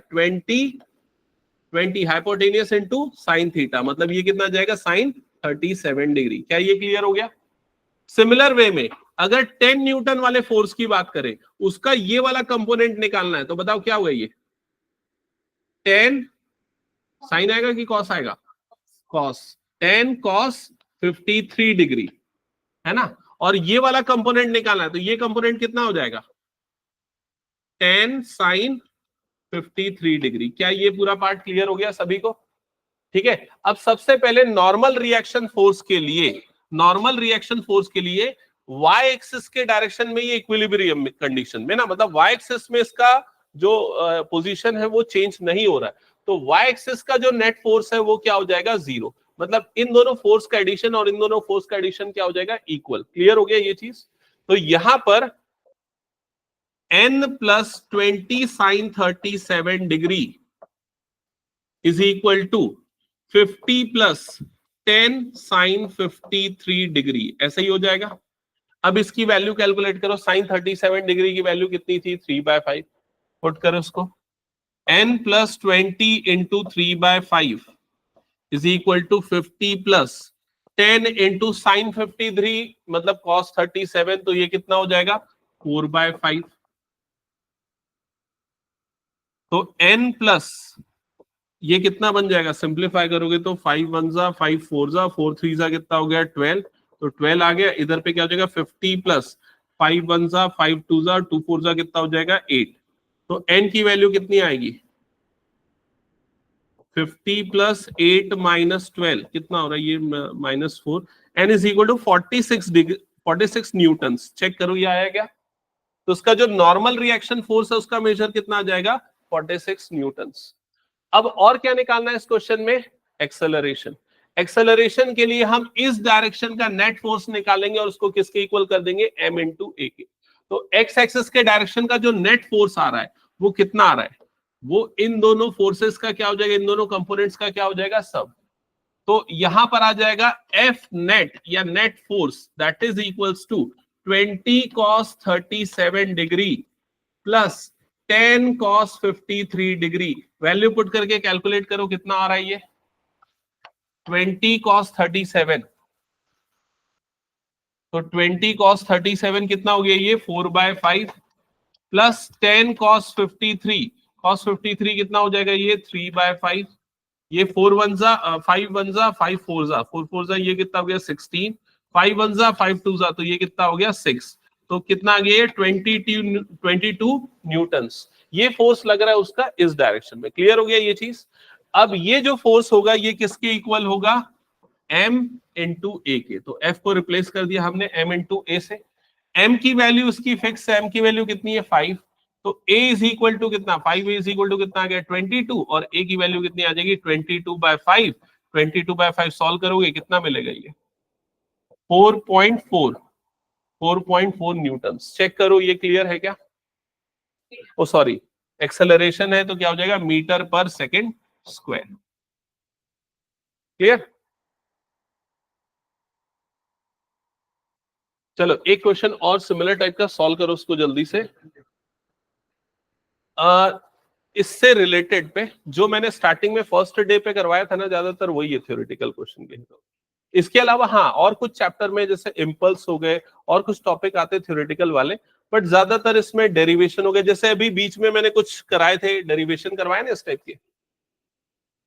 20 हाइपोटेनियस इनटू साइन थीटा, मतलब ये कितना जाएगा साइन 37 डिग्री। क्या ये क्लियर हो गया? सिमिलर वे में अगर 10 न्यूटन वाले फोर्स की बात करें उसका ये वाला कंपोनेंट निकालना है तो बताओ क्या होगा ये 10 साइन आएगा कि कॉस आएगा, कॉस 10 cos 53 डिग्री, है ना? और ये वाला कंपोनेंट निकालना है तो ये कंपोनेंट कितना हो जाएगा 10 sin 53 डिग्री। क्या ये पूरा पार्ट क्लियर हो गया सभी को? ठीक है। अब सबसे पहले नॉर्मल रिएक्शन फोर्स के लिए, नॉर्मल रिएक्शन फोर्स के लिए वाई एक्सिस के डायरेक्शन में ये इक्विलिब्रियम कंडीशन में ना, मतलब वाई एक्सिस में इसका जो पोजीशन है वो चेंज नहीं हो रहा है, तो वाई एक्सिस का जो नेट फोर्स है वो क्या हो जाएगा जीरो। मतलब इन दोनों फोर्स का एडिशन और इन दोनों फोर्स का एडिशन क्या हो जाएगा इक्वल। क्लियर हो गया ये चीज? तो यहां पर n plus 20 sine 37 degree is equal to 50 plus 10 sine 53 degree, ऐसा ही हो जाएगा। अब इसकी वैल्यू कैलकुलेट करो, साइन 37 डिग्री की वैल्यू कितनी थी 3/5, पुट करो उसको, n plus 20 into 3/5 is equal to 50 plus 10 into sine 53 मतलब कॉस 37, तो ये कितना हो जाएगा 4/5। तो n प्लस ये कितना बन जाएगा, सिंप्लीफाई करोगे तो 5 1 जा 5 4 जा 4 3 जा कितना हो गया 12, तो 12 आ गया। इधर पे क्या हो जाएगा 50 प्लस 5 1 जा 5 2 जा 2 4 जा कितना हो जाएगा 8। तो n की वैल्यू कितनी आएगी 50 प्लस 8 माइनस 12 कितना हो रहा है ये -4, n is equal to 46 newton. Check करो ये आया क्या? तो उसका जो नॉर्मल रिएक्शन फोर्स है उसका मेजर कितना आ जाएगा 46 न्यूटन। अब और क्या निकालना है इस क्वेश्चन में, एक्सेलरेशन। एक्सेलरेशन के लिए हम इस डायरेक्शन का नेट फोर्स निकालेंगे और उसको किसके इक्वल कर देंगे m इंटू ए के। तो एक्स एक्सिस के डायरेक्शन का जो नेट फोर्स आ रहा है वो कितना आ रहा है, वो इन दोनों फोर्सेस का क्या हो जाएगा, इन दोनों कंपोनेंट्स का क्या हो जाएगा सब। तो यहां पर आ जाएगा एफ नेट या net force that is equals to 20 cos 37 degree plus 10 cos 53 degree. Value put करके कैलकुलेट करो कितना आ रहा है ये 20 cos 37, तो 20 cos 37 कितना हो गया ये 4/5 प्लस 10 cos 53, cos 53 कितना हो जाएगा ये 3/5। ये 4 1 जा 5 1 जा 5 4 जा 4 4 जा ये कितना हो गया 16, 5 1 जा 5 2 जा तो ये कितना हो गया 6, तो कितना आ गया 22 न्यूटन्स। ये फोर्स लग रहा है उसका इस डायरेक्शन में। क्लियर हो गया ये चीज? अब ये जो फोर्स होगा ये किसके इक्वल होगा m इंटू ए के। तो f को रिप्लेस कर दिया हमने m इंटू ए से। m की वैल्यू उसकी फिक्स है, m की वैल्यू कितनी है 5, तो a इज इक्वल टू कितना 5 इज इक्वल टू कितना आ गया 22 और a की वैल्यू कितनी आ जाएगी 22/5। 22/5 सॉल्व करोगे कितना मिलेगा ये 4.4 न्यूटन। चेक करो ये क्लियर है क्या? ओ सॉरी, एक्सेलरेशन है तो क्या हो जाएगा मीटर पर सेकेंड स्क्वायर। क्लियर? चलो एक क्वेश्चन और सिमिलर टाइप का सॉल्व करो उसको जल्दी से। इससे रिलेटेड पे जो मैंने स्टार्टिंग में फर्स्ट डे पे करवाया था ना, ज्यादातर वही है थ्योरेटिकल क्वेश्चन के हिसाब। इसके अलावा हाँ, और कुछ चैप्टर में जैसे इम्पल्स हो गए और कुछ टॉपिक आते थ्योरेटिकल वाले, बट ज्यादातर इसमें डेरिवेशन हो गए। जैसे अभी बीच में मैंने कुछ कराए थे, डेरिवेशन करवाए ना इस टाइप के,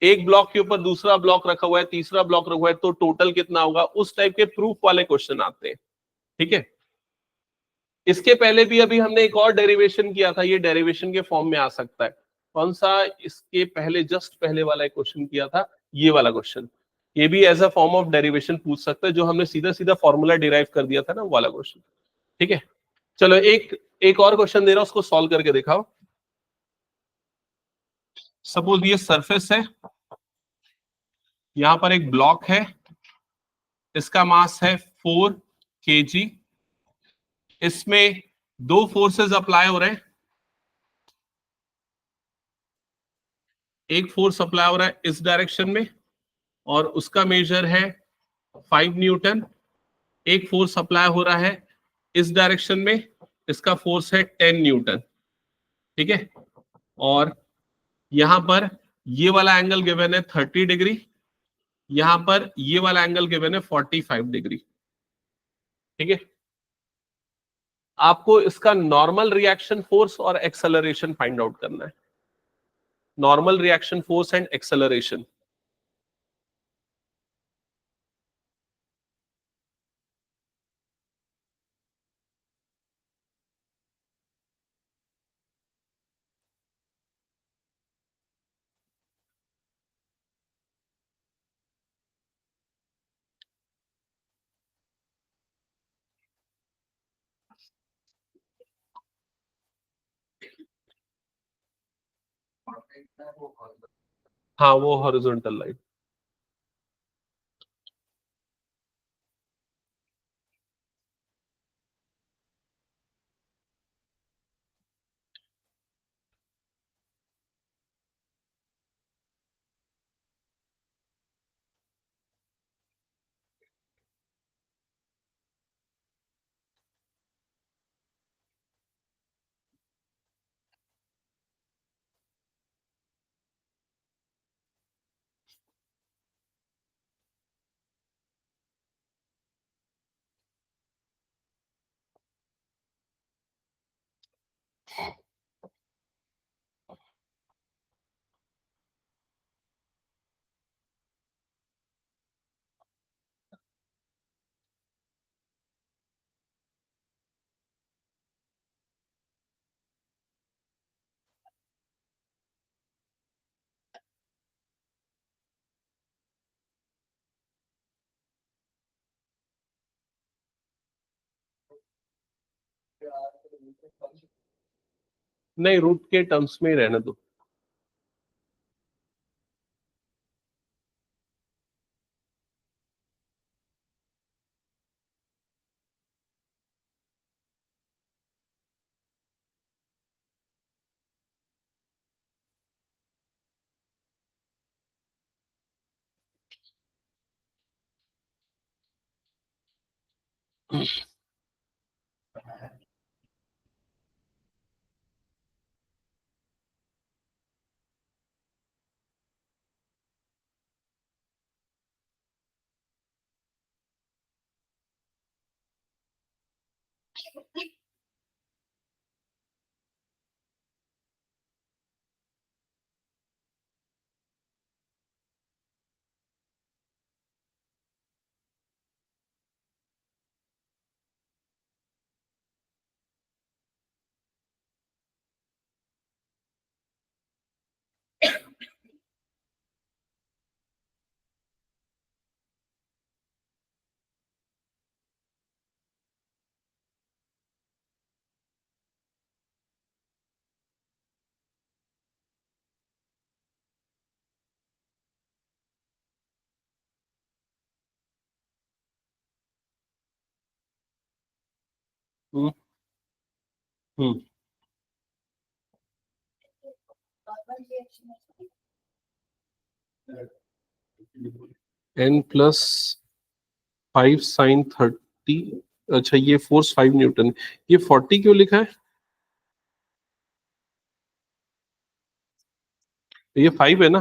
एक ब्लॉक के ऊपर दूसरा ब्लॉक रखा हुआ है, तीसरा ब्लॉक रखा हुआ है, तो टोटल कितना होगा, उस टाइप के प्रूफ वाले क्वेश्चन आते हैं। ठीक है, इसके पहले भी अभी हमने एक और डेरिवेशन किया था, ये डेरिवेशन के फॉर्म में आ सकता है। कौन सा, इसके पहले जस्ट पहले वाला एक क्वेश्चन किया था, ये वाला क्वेश्चन, ये भी as a form of derivation पूछ सकता है, जो हमने सीधा सीधा फॉर्मूला डिराइव कर दिया था ना, वो वाला क्वेश्चन। ठीक है, चलो एक एक और क्वेश्चन दे रहा हूं, उसको सॉल्व करके दिखाओ। सपोज ये सरफेस है, यहां पर एक ब्लॉक है, इसका मास है 4 kg, इसमें दो फोर्सेस अप्लाई हो रहे हैं, एक फोर्स अप्लाई हो रहा है इस डायरेक्शन में और उसका मेजर है 5 न्यूटन, एक फोर्स अप्लाई हो रहा है इस डायरेक्शन में, इसका फोर्स है 10 न्यूटन। ठीक है, और यहां पर ये वाला एंगल गिवन है 30 डिग्री, यहां पर ये वाला एंगल गिवन है 45 डिग्री। ठीक है, आपको इसका नॉर्मल रिएक्शन फोर्स और एक्सेलरेशन फाइंड आउट करना है, normal reaction force and acceleration. हाँ, वो हॉरिजॉन्टल लाइन। नहीं, रूट के टर्म्स में ही रहने दो। हम्म हम्म n+5 sin 30। अच्छा, ये फोर्स 5 न्यूटन, ये 40 क्यों लिखा है? ये 5 है ना,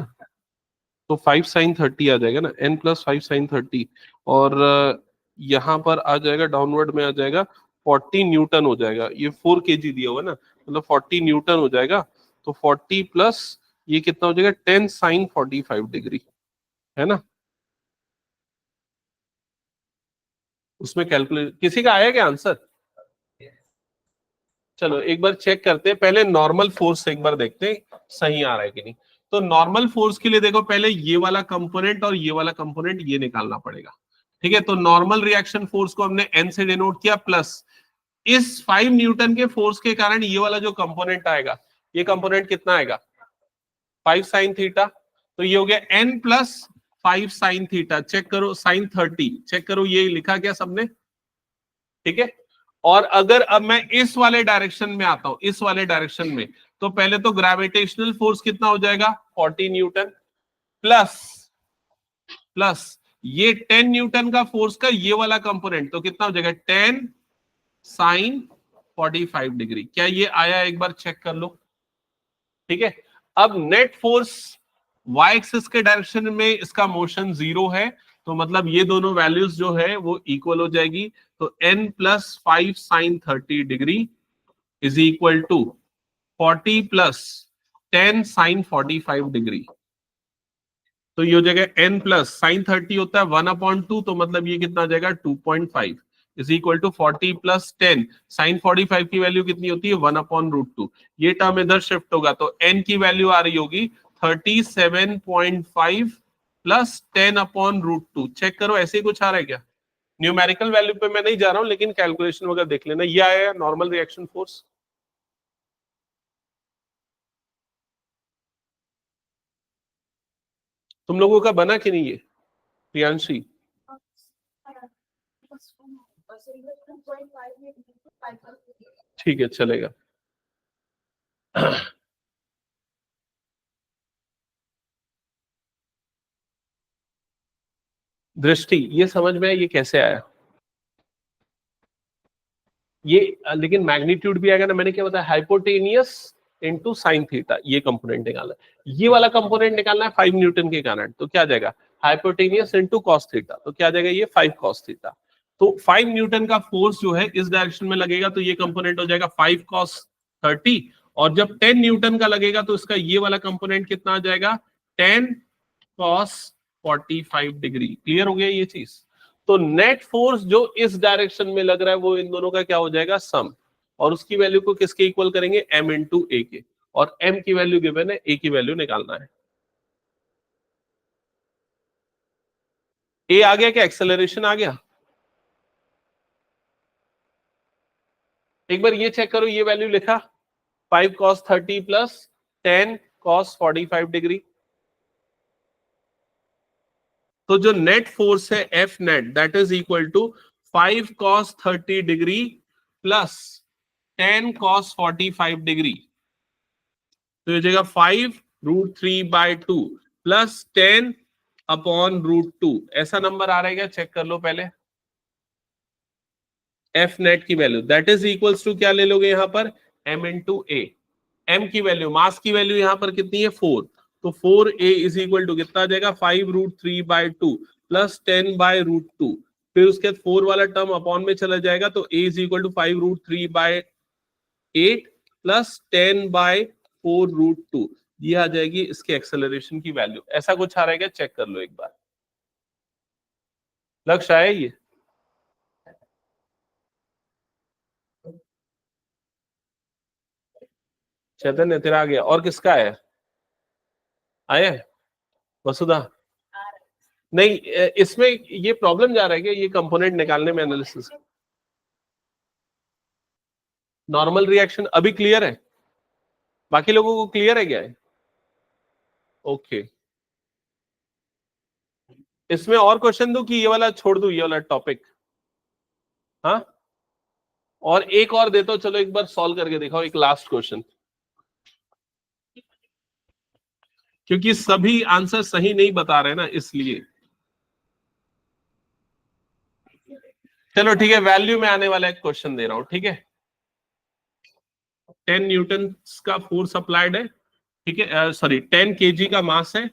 तो 5 sin 30 आ जाएगा ना, n+5 sin 30, और यहाँ पर आ जाएगा, डाउनवर्ड में आ जाएगा 40 न्यूटन हो जाएगा, ये 4 kg दिया हुआ है ना, मतलब 40 न्यूटन हो जाएगा। तो 40 प्लस ये कितना हो जाएगा, 10 sin 45 डिग्री, है ना। उसमें कैलकुलेट किसी का आया क्या आंसर? चलो एक बार चेक करते हैं, पहले नॉर्मल फोर्स एक बार देखते हैं सही आ रहा है कि नहीं। तो नॉर्मल फोर्स के लिए देखो, पहले ये वाला कंपोनेंट और ये वाला कंपोनेंट ये निकालना पड़ेगा। ठीक है, तो नॉर्मल रिएक्शन फोर्स को हमने एन से डिनोट किया, प्लस इस 5 न्यूटन के फोर्स के कारण ये वाला जो कंपोनेंट आएगा, ये कंपोनेंट कितना आएगा, 5 sin थीटा। तो ये हो गया n+5 sin थीटा। चेक करो sin 30, चेक करो ये लिखा क्या सबने, ठीक है। और अगर अब मैं इस वाले डायरेक्शन में आता हूं, इस वाले डायरेक्शन में, तो पहले तो ग्रेविटेशनल फोर्स कितना हो जाएगा, 40 न्यूटन, प्लस प्लस ये 10 न्यूटन का फोर्स का ये वाला कंपोनेंट, तो कितना हो जाएगा 10 sin 45 डिग्री। क्या ये आया, एक बार चेक कर लो, ठीक है। अब नेट फोर्स वाई एक्सिस के डायरेक्शन में इसका मोशन 0 है, तो मतलब ये दोनों वैल्यूज जो है वो इक्वल हो जाएगी। तो n+5 sin 30 degree is equal to 40 plus 10 sin 45 degree. तो ये हो जाएगा n+sin 30 होता है 1/2, तो मतलब ये कितना आ जाएगा 2.5 is equal to 40 plus 10 sin 45 की वैल्यू कितनी होती है 1/√2। ये टर्म इधर शिफ्ट होगा, तो n की वैल्यू आ रही होगी 37.5 प्लस 10/√2। चेक करो ऐसे ही कुछ आ रहा है क्या, न्यूमेरिकल वैल्यू पे मैं नहीं जा रहा हूं, लेकिन कैलकुलेशन वगैरह देख लेना। ये आया नॉर्मल रिएक्शन फोर्स। तुम लोगों का बना कि नहीं ये प्रियांशी? ठीक है, चलेगा। दृष्टि, ये समझ में आया ये कैसे आया ये, लेकिन मैग्नीट्यूड भी आएगा ना, मैंने क्या बताया, हाइपोटेनियस इनटू साइन थीटा, ये कंपोनेंट निकालना है। ये वाला कंपोनेंट निकालना है 5 न्यूटन के कारण, तो क्या आ जाएगा हाइपोटेनियस इनटू कॉस थीटा, तो क्या आ जाएगा ये 5 कॉस थीटा। तो 5 न्यूटन का फोर्स जो है इस डायरेक्शन में लगेगा, तो ये कंपोनेंट हो जाएगा 5 cos 30, और जब 10 न्यूटन का लगेगा तो इसका ये वाला कंपोनेंट कितना आ जाएगा 10 cos 45 डिग्री। क्लियर हो गया ये चीज। तो नेट फोर्स जो इस डायरेक्शन में लग रहा है वो इन दोनों का क्या हो जाएगा सम, और उसकी वैल्यू को किसके इक्वल करेंगे m इंटू ए के, और m की वैल्यू गिवन है, a की वैल्यू निकालना है। a आ गया क्या, एक्सेलरेशन आ गया? एक बार ये चेक करो, ये वैल्यू लिखा 5 cos 30 प्लस 10 cos 45 डिग्री। तो जो नेट फोर्स है F net that is equal to 5 cos 30 degree plus 10 cos 45 degree. तो ये जाएगा 5√3/2 प्लस 10/√2। ऐसा नंबर आ रहा है क्या, चेक कर लो पहले। एफ नेट की value that is equals to क्या ले लोगे यहां पर m इंटू ए। m की वैल्यू, मास की वैल्यू यहां पर कितनी है 4, तो 4a इज इक्वल टू कितना आ जाएगा 5√3/2 प्लस 10/√2। फिर उसके बाद 4 वाला टर्म अपॉन में चला जाएगा, तो a is equal to 5√3/8 plus 10/4√2। ये आ जाएगी इसके एक्सेलरेशन की वैल्यू। ऐसा कुछ आ रहा है क्या, चेक कर लो एक बार। लक्ष्य आया ये? चैतन्य तेरा आ गया, और किसका आया? आया है वसुधा? नहीं, इसमें ये प्रॉब्लम जा रहा है कि ये कंपोनेंट निकालने में एनालिसिस। नॉर्मल रिएक्शन अभी क्लियर है, बाकी लोगों को क्लियर है क्या है? ओके, इसमें और क्वेश्चन दूं कि ये वाला छोड़ दूं, ये वाला टॉपिक? हाँ, और एक और देता हूं, चलो एक बार सॉल्व करके दिखाओ, एक लास्ट क्वेश्चन, क्योंकि सभी आंसर सही नहीं बता रहे ना इसलिए। चलो ठीक है, वैल्यू में आने वाला एक क्वेश्चन दे रहा हूं, ठीक है। 10 न्यूटन का फोर्स अप्लाइड है ठीक है, सॉरी 10 kg का मास है,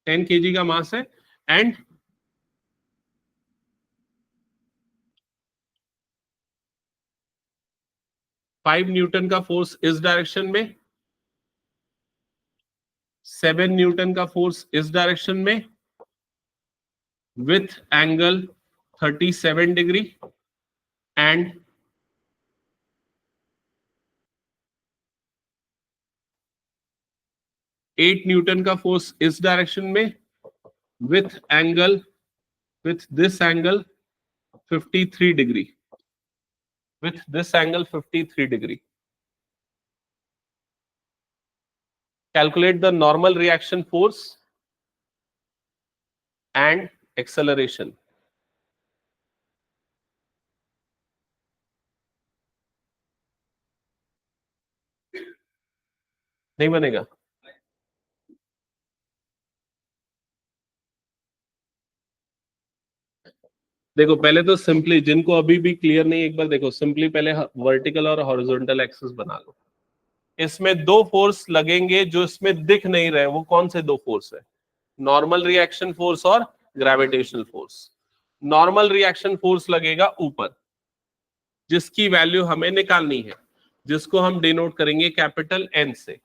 10 kg का मास है, एंड 5 न्यूटन का फोर्स इस डायरेक्शन में, 7 न्यूटन का फोर्स इस डायरेक्शन में with angle 37 degree, and 8 Newton का फोर्स इस डायरेक्शन में with angle, with this angle 53 degree, with this angle 53 degree. Calculate the normal reaction force and acceleration. नहीं बनेगा. देखो पहले तो सिंपली, जिनको अभी भी क्लियर नहीं, एक बार देखो सिंपली पहले वर्टिकल और हॉरिजॉन्टल एक्सिस बना लो. इसमें दो फोर्स लगेंगे जो इसमें दिख नहीं रहे, वो कौन से दो फोर्स है? नॉर्मल रिएक्शन फोर्स और gravitational force. Normal reaction force लगेगा ऊपर, जिसकी वैल्यू हमें निकालनी है, जिसको हम डिनोट करेंगे कैपिटल एन से.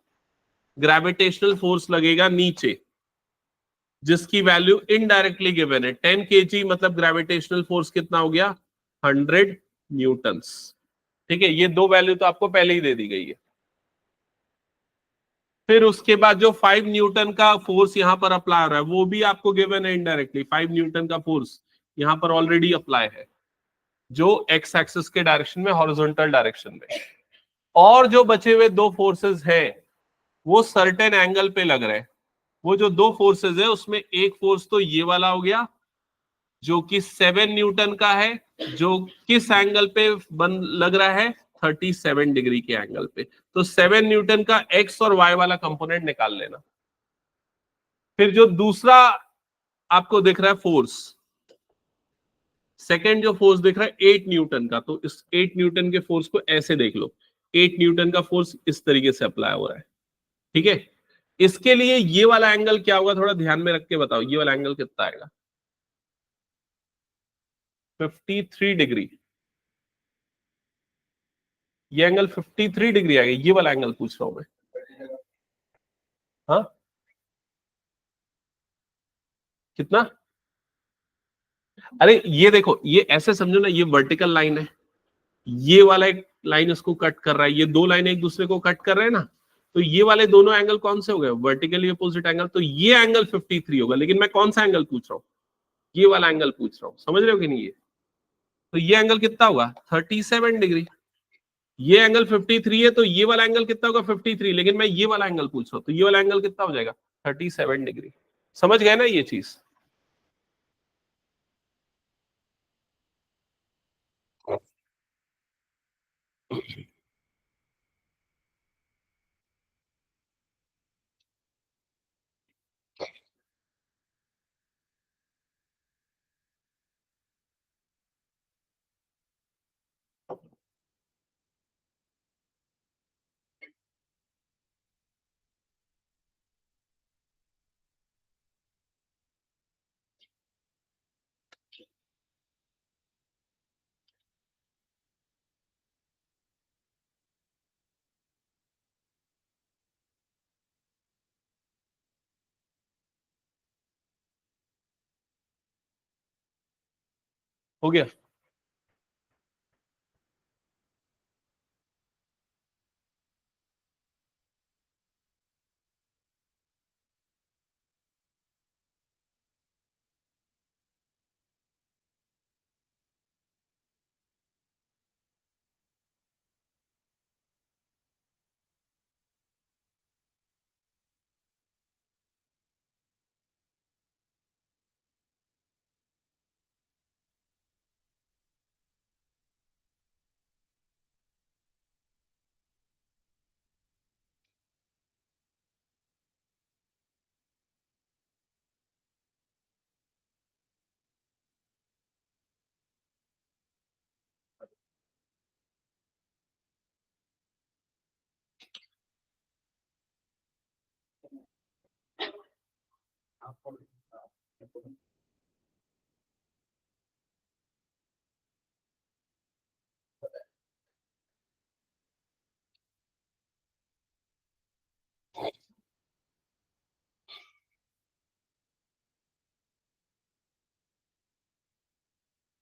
ग्रेविटेशनल फोर्स लगेगा नीचे, जिसकी वैल्यू इनडायरेक्टली गिवन है 10 kg, मतलब ग्रेविटेशनल फोर्स कितना हो गया? 100 न्यूटन्स. ठीक है, ये दो वैल्यू तो आपको पहले ही दे दी गई है. फिर उसके बाद जो 5 न्यूटन का फोर्स यहां पर अप्लाई हो रहा है, वो भी आपको गिवन है इनडायरेक्टली. 5 न्यूटन का फोर्स यहां पर ऑलरेडी अप्लाई है, जो एक्स एक्सिस के डायरेक्शन में, हॉरिजॉन्टल डायरेक्शन में. और जो बचे हुए दो फोर्सेस हैं, वो सर्टेन एंगल पे लग रहे हैं. वो जो दो फोर्सेस है, उसमें एक फोर्स तो ये वाला हो गया, जो कि 7 न्यूटन का है, जो किस एंगल पे बन लग रहा है? 37 डिग्री के एंगल पे. तो 7 न्यूटन का एक्स और वाई वाला कंपोनेंट निकाल लेना. फिर जो दूसरा आपको दिख रहा है फोर्स, सेकेंड जो फोर्स दिख रहा है 8 न्यूटन का, तो इस 8 न्यूटन के फोर्स को ऐसे देख लो. 8 न्यूटन का फोर्स इस तरीके से अप्लाई हो रहा है. ठीक है, इसके लिए ये वाला एंगल क्या होगा, थोड़ा ध्यान में रख के बताओ, ये वाला एंगल कितना आएगा? 53 डिग्री. ये एंगल 53 डिग्री आएगा, ये वाला एंगल पूछ रहा हूं मैं. हाँ, कितना? अरे ये देखो, ये ऐसे समझो ना, ये वर्टिकल लाइन है, ये वाला एक लाइन इसको कट कर रहा है, ये दो लाइन एक दूसरे को कट कर रहे हैं ना. तो ये वाले दोनों एंगल कौन से हो गए? Vertically opposite angle. तो ये एंगल 53 होगा, लेकिन मैं कौन सा एंगल पूछ रहा हूँ? ये वाला एंगल पूछ रहा हूँ. समझ रहे हो कि नहीं? ये तो ये एंगल कितना होगा? 37 डिग्री. ये एंगल 53 है, तो ये वाला एंगल कितना होगा? 53. लेकिन मैं ये वाला एंगल पूछ रहा हूँ, तो ये वाला एंगल कितना हो जाएगा? 37 डिग्री. समझ गए ना ये चीज? हो गया.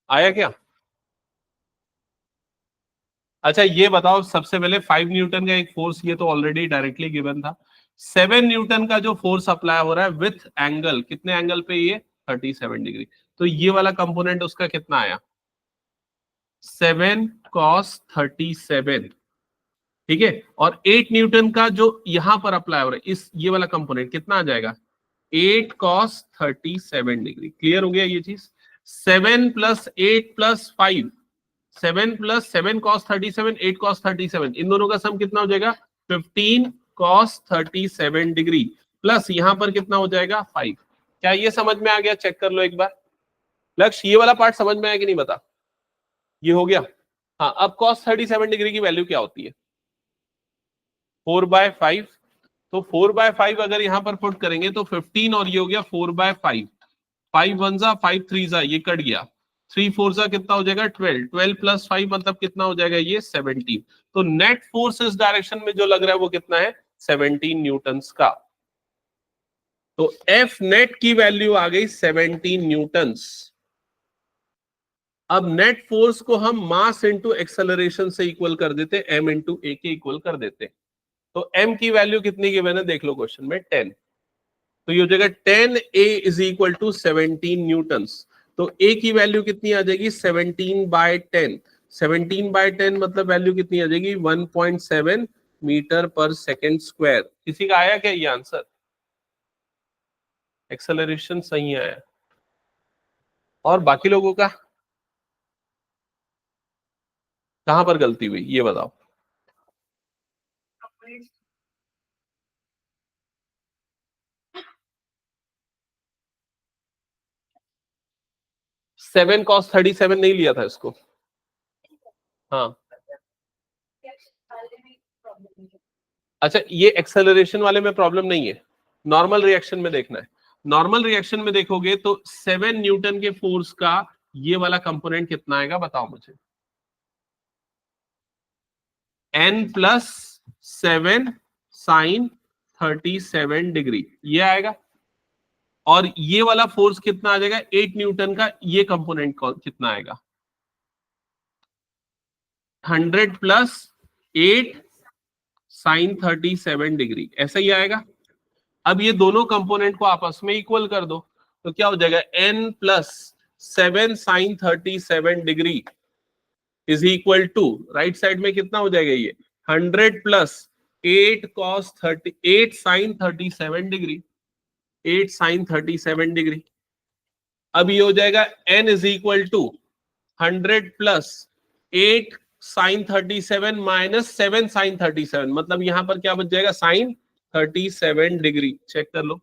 आया क्या? अच्छा ये बताओ सबसे पहले 5 न्यूटन का एक फोर्स, ये तो ऑलरेडी डायरेक्टली गिवन था। 7 न्यूटन का जो फोर्स अप्लाई हो रहा है विथ एंगल, कितने एंगल पे? ये 37 डिग्री। तो ये वाला कंपोनेंट उसका कितना आया? 7 cos 37। ठीक है। और 8 न्यूटन का जो यहां पर अप्लाई हो रहा है इस ये वाला कंपोनेंट कितना आ जाएगा? 8 cos 37 डिग्री। क्लियर हो गया ये चीज? 7 + 8 + 5, 7 + 7 cos 37, 8 cos 37, इन दोनों का सम कितना हो जाएगा? 15 cos 37 डिग्री प्लस यहां पर कितना हो जाएगा? 5। क्या ये समझ में आ गया? चेक कर लो एक बार। लक्ष्य ये वाला पार्ट समझ में आया कि नहीं बता? ये हो गया। हाँ, अब cos 37 डिग्री की वैल्यू क्या होती है? 4/5। तो 4/5 अगर यहां पर पुट करेंगे तो 15, और ये हो गया 4/5। 5 1 जा 5 3 जा, ये कट गया। 3 4 जा कितना हो जाएगा? 12। 12 + 5 मतलब कितना हो जाएगा? ये 17। तो नेट फोर्स इस डायरेक्शन में जो लग रहा है वो कितना है? 17 न्यूटन्स का। तो एफ नेट की वैल्यू आ गई 17 न्यूटन्स। अब नेट फोर्स को हम मास इंटू एक्सेलरेशन से इक्वल कर देते, एम इंटू ए के इक्वल कर देते। तो एम की वैल्यू कितनी गिवन है देख लो क्वेश्चन में? 10। तो ये हो जाएगा 10A = 17 न्यूटन्स। तो ए की वैल्यू कितनी आ जाएगी? 17/10। 17/10 मतलब वैल्यू कितनी आ जाएगी? 1.7 मीटर पर सेकेंड स्क्वायर। किसी का आया क्या ये आंसर? एक्सेलरेशन सही आया। और बाकी लोगों का कहां पर गलती हुई ये बताओ। 7 cos 37 नहीं लिया था इसको। हाँ, अच्छा ये एक्सेलरेशन वाले में प्रॉब्लम नहीं है, नॉर्मल रिएक्शन में देखना है। नॉर्मल रिएक्शन में देखोगे तो 7 न्यूटन के फोर्स का ये वाला कंपोनेंट कितना आएगा बताओ मुझे? n+7 sin 37 डिग्री ये आएगा। और ये वाला फोर्स कितना आ जाएगा? 8 न्यूटन का ये कंपोनेंट कितना आएगा? 100 + 8 sin 37 डिग्री, ऐसा ही आएगा। अब ये दोनों कंपोनेंट को आपस में इक्वल कर दो तो क्या हो जाएगा? n+7 sin 37 degree is equal to, right side में कितना हो जाएगा? ये 100 + 8 sin 37 डिग्री, 8 sin 37 डिग्री। अब ये हो जाएगा n = 100 + 8 sin 37 - 7 sin 37, मतलब यहां पर क्या बच जाएगा? sin 37 degree. चेक कर लो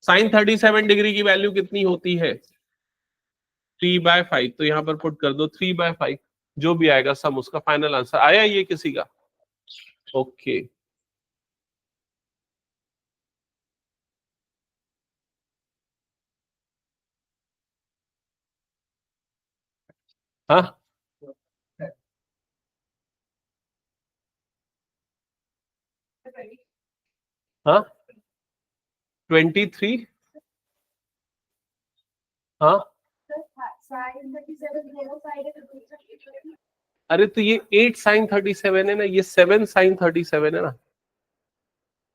sin 37 डिग्री की वैल्यू कितनी होती है? 3/5। तो यहां पर पुट कर दो 3/5, जो भी आएगा सम उसका फाइनल आंसर। आया ये किसी का? ओके। हाँ हाँ 23। हाँ, अरे तो ये 8 sin 37 है ना, ये 7 sin 37 है ना।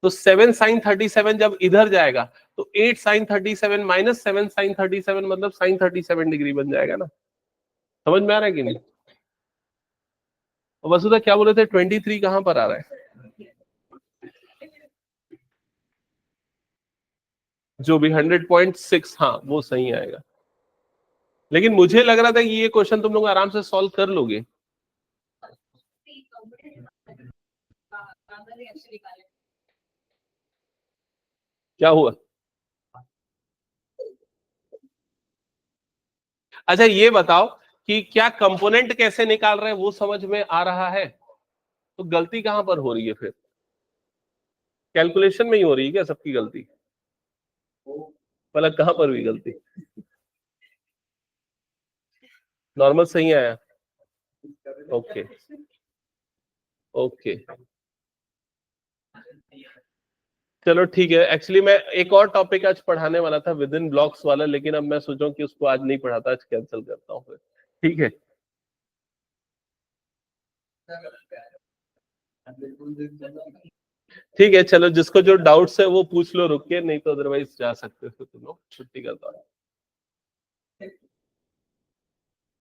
तो 7 sin 37 जब इधर जाएगा तो 8 sin 37 - 7 sin 37 मतलब sin 37 डिग्री बन जाएगा ना। समझ में आ रहा है कि नहीं? वसुधा क्या बोले थे? 23 कहां पर आ रहा है? जो भी 100.6, हाँ वो सही आएगा। लेकिन मुझे लग रहा था कि ये क्वेश्चन तुम लोग आराम से सॉल्व कर लोगे। क्या हुआ? अच्छा ये बताओ कि क्या कंपोनेंट कैसे निकाल रहे हैं वो समझ में आ रहा है? तो गलती कहां पर हो रही है फिर? कैलकुलेशन में ही हो रही है क्या सबकी गलती? मतलब कहाँ पर हुई गलती? नॉर्मल सही आया? ओके ओके, चलो ठीक है। एक्चुअली मैं एक और टॉपिक आज पढ़ाने वाला था विद इन ब्लॉक्स वाला, लेकिन अब मैं सोचा कि उसको आज नहीं पढ़ाता, आज कैंसिल करता हूँ फिर। ठीक है, ठीक है, चलो जिसको जो डाउट्स है वो पूछ लो रुक के, नहीं तो अदरवाइज जा सकते हो तुम लोग, छुट्टी करता हूँ।